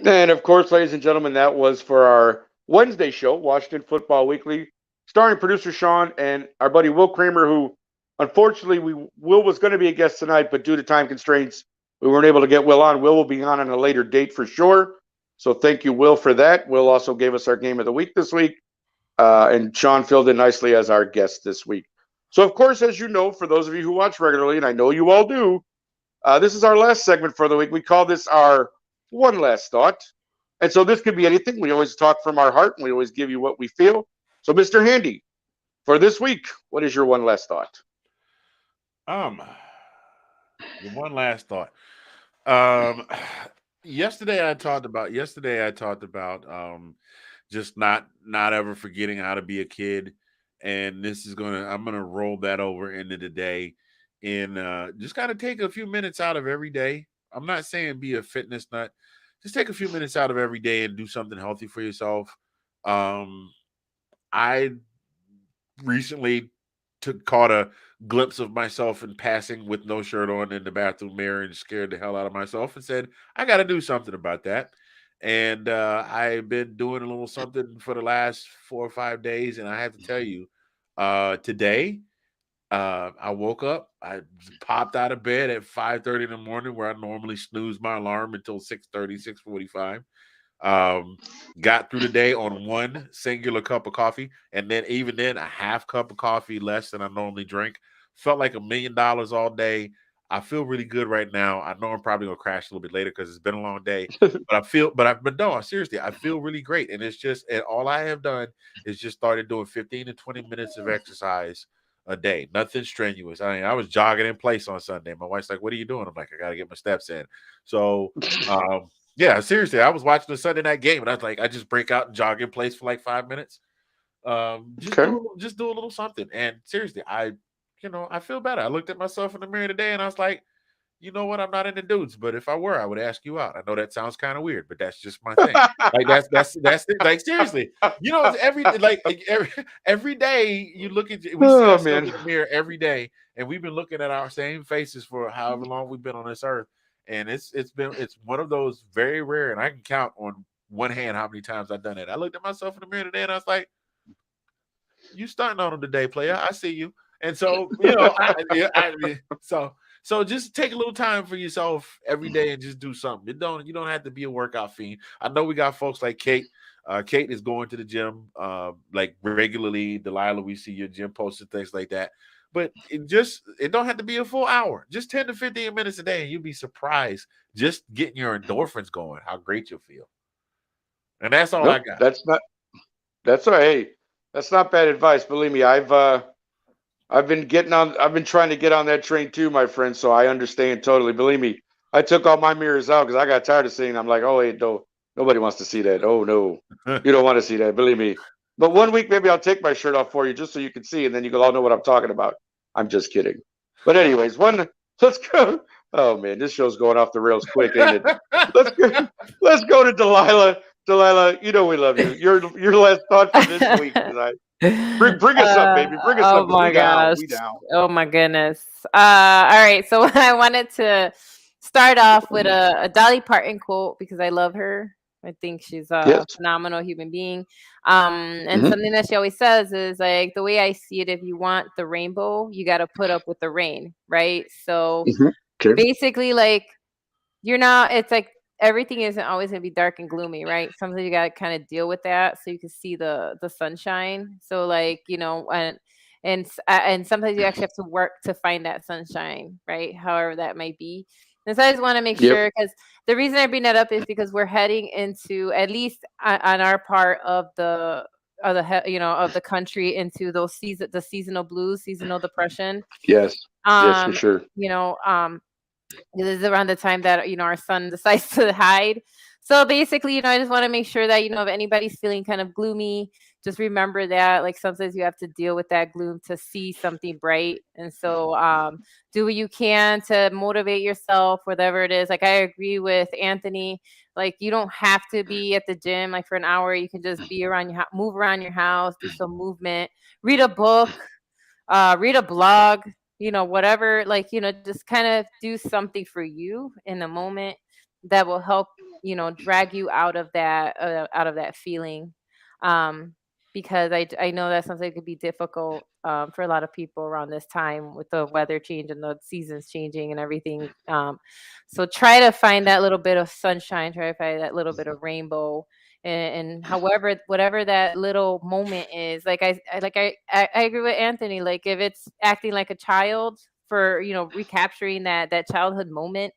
And of course, ladies and gentlemen, that was for our Wednesday show, Washington Football Weekly, starring producer Sean and our buddy Will Kramer, who unfortunately Will was going to be a guest tonight, but due to time constraints, we weren't able to get Will on. Will be on a later date for sure. So thank you, Will, for that. Will also gave us our game of the week this week, and Sean filled in nicely as our guest this week. So, of course, as you know, for those of you who watch regularly, and I know you all do, this is our last segment for the week. We call this our one last thought. And so this could be anything. We always talk from our heart, and we always give you what we feel. So, Mr. Handy, for this week, what is your one last thought? One last thought. Yesterday I talked about just not ever forgetting how to be a kid, and I'm gonna roll that over into today, and just gotta take a few minutes out of every day. I'm not saying be a fitness nut. Just take a few minutes out of every day and do something healthy for yourself. I recently caught a glimpse of myself in passing with no shirt on in the bathroom mirror and scared the hell out of myself and said, I got to do something about that. And I've been doing a little something for the last 4 or 5 days. And I have to tell you, today, I woke up, I popped out of bed at 5:30 in the morning where I normally snooze my alarm until 6:30, 6:45. Got through the day on one singular cup of coffee, and then even then a half cup of coffee less than I normally drink. Felt like $1 million all day. I feel really good right now. I know I'm probably gonna crash a little bit later because it's been a long day, but no, seriously, I feel really great. And it's just, and all I have done is just started doing 15 to 20 minutes of exercise a day. Nothing strenuous. I mean, I was jogging in place on Sunday. My wife's like, "What are you doing?" I'm like, "I gotta get my steps in." So yeah, seriously, I was watching the Sunday night game, and I was like, I just break out and jog in place for like 5 minutes. Just do a little something. And seriously, I feel better. I looked at myself in the mirror today, and I was like, you know what? I'm not into dudes, but if I were, I would ask you out. I know that sounds kind of weird, but that's just my thing. Like that's it. Like seriously, it's every day you look at we see ourselves in the mirror every day, and we've been looking at our same faces for however long we've been on this earth. And it's one of those very rare, and I can count on one hand how many times I've done it. I looked at myself in the mirror today and I was like, you stunting on him today, player. I see you. And so, so just take a little time for yourself every day and just do something. You don't have to be a workout fiend. I know we got folks like Kate. Kate is going to the gym like regularly. Delilah, we see your gym posts and things like that. But it don't have to be a full hour. Just 10 to 15 minutes a day, and you'll be surprised just getting your endorphins going, how great you'll feel. And that's all I got. That's all right. Hey, that's not bad advice. Believe me, I've been trying to get on that train too, my friend. So I understand totally. Believe me, I took all my mirrors out because I got tired of seeing them. I'm like, oh wait, no, nobody wants to see that. Oh no, you don't want to see that. Believe me. But one week maybe I'll take my shirt off for you just so you can see, and then you all know what I'm talking about. I'm just kidding. But anyways, let's go. Oh man, this show's going off the rails quick, ain't it? Let's go to Delilah. Delilah, we love you. Your last thought for this week tonight. Bring us up, baby. Bring us up. Oh my gosh. We down. Oh my goodness. All right. So I wanted to start off with a Dolly Parton quote because I love her. I think she's a phenomenal human being. And something that she always says is like, the way I see it, if you want the rainbow, you got to put up with the rain, right? So basically, like, it's like everything isn't always going to be dark and gloomy, right? Sometimes you got to kind of deal with that so you can see the sunshine. So like, and sometimes you actually have to work to find that sunshine, right? However that might be. And so I just want to make sure, because the reason I bring that up is because we're heading into, at least on our part of the country, into those the seasonal blues, seasonal depression. Yes, for sure. This is around the time that our son decides to hide. So basically, I just want to make sure that if anybody's feeling kind of gloomy, just remember that like sometimes you have to deal with that gloom to see something bright. And so do what you can to motivate yourself, whatever it is. Like I agree with Anthony. Like you don't have to be at the gym like for an hour. You can just be around move around your house, do some movement, read a book, read a blog, whatever, like, just kind of do something for you in the moment that will help, drag you out of that feeling. Because I know that something could be difficult for a lot of people around this time with the weather change and the seasons changing and everything. So try to find that little bit of sunshine, try to find that little bit of rainbow. And however, whatever that little moment is, like I agree with Anthony. Like if it's acting like a child for recapturing that childhood moment.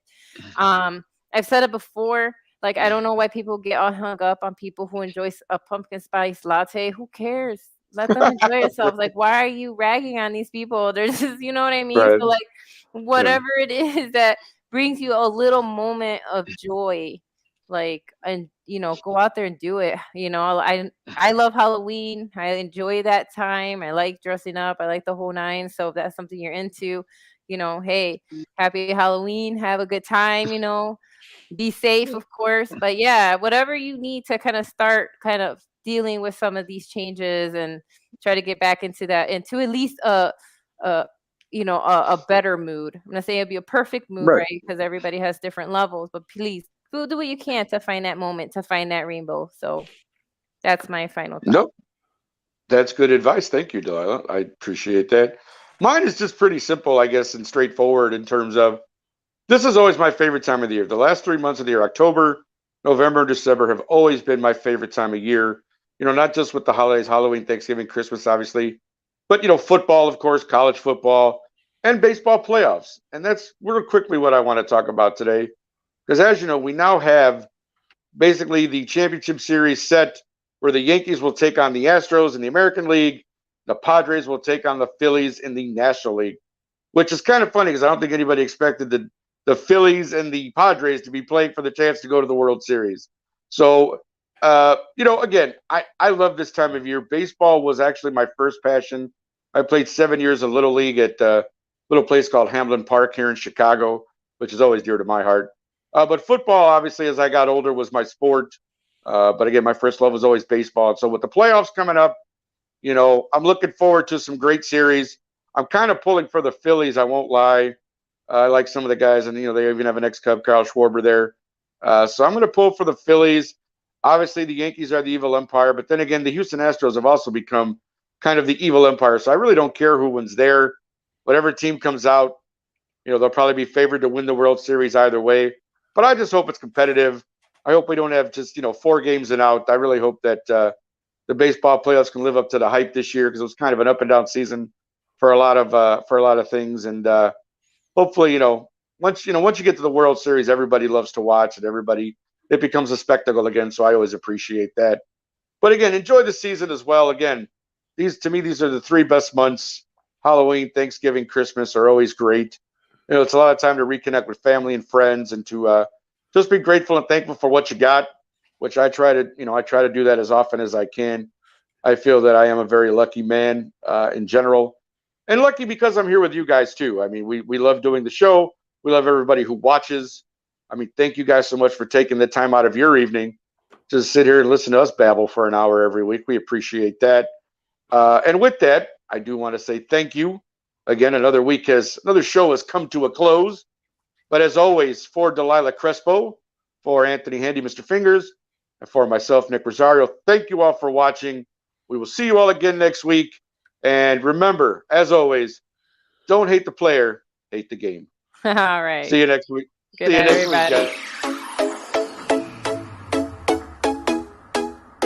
I've said it before. Like I don't know why people get all hung up on people who enjoy a pumpkin spice latte. Who cares? Let them enjoy themselves. Like why are you ragging on these people? They're just, you know what I mean? Right. So like whatever it is that brings you a little moment of joy, like, and go out there and do it. I love Halloween. I enjoy that time. I like dressing up. I like the whole nine. So if that's something you're into, hey, happy Halloween. Have a good time. Be safe, of course. But yeah, whatever you need to kind of start kind of dealing with some of these changes and try to get back into at least a better mood. I'm not saying it'd be a perfect mood, right? Because everybody has different levels, but please do what you can to find that moment, to find that rainbow. So that's my final thought. Nope. That's good advice. Thank you, Delilah. I appreciate that. Mine is just pretty simple, I guess, and straightforward in terms of this is always my favorite time of the year. The last 3 months of the year, October, November, and December, have always been my favorite time of year. Not just with the holidays, Halloween, Thanksgiving, Christmas, obviously, but football, of course, college football, and baseball playoffs. And that's real quickly what I want to talk about today. Because as you know, we now have basically the championship series set where the Yankees will take on the Astros in the American League. The Padres will take on the Phillies in the National League, which is kind of funny because I don't think anybody expected the Phillies and the Padres to be playing for the chance to go to the World Series. So, again, I love this time of year. Baseball was actually my first passion. I played 7 years of Little League at a little place called Hamlin Park here in Chicago, which is always dear to my heart. But football, obviously, as I got older, was my sport. But again, my first love was always baseball. And so with the playoffs coming up, I'm looking forward to some great series. I'm kind of pulling for the Phillies, I won't lie. I like some of the guys, and they even have an ex-Cub, Kyle Schwarber, there. So I'm going to pull for the Phillies. Obviously, the Yankees are the evil empire, but then again, the Houston Astros have also become kind of the evil empire. So I really don't care who wins there. Whatever team comes out, they'll probably be favored to win the World Series either way. But I just hope it's competitive. I hope we don't have just 4 games and out. I really hope that the baseball playoffs can live up to the hype this year because it was kind of an up and down season for a lot of things. And hopefully, once you get to the World Series, everybody loves to watch, and it becomes a spectacle again. So I always appreciate that. But again, enjoy the season as well. Again, these are the 3 best months. Halloween, Thanksgiving, Christmas are always great. It's a lot of time to reconnect with family and friends and to just be grateful and thankful for what you got, which I try to do that as often as I can. I feel that I am a very lucky man in general, and lucky because I'm here with you guys too. I mean, we love doing the show. We love everybody who watches. I mean, thank you guys so much for taking the time out of your evening to sit here and listen to us babble for an hour every week. We appreciate that. And with that, I do want to say thank you. Again, another show has come to a close. But as always, for Delilah Crespo, for Anthony Handy, Mr. Fingers, and for myself, Nick Rosario, thank you all for watching. We will see you all again next week. And remember, as always, don't hate the player, hate the game. All right. See you next week. Good night, everybody. Guys.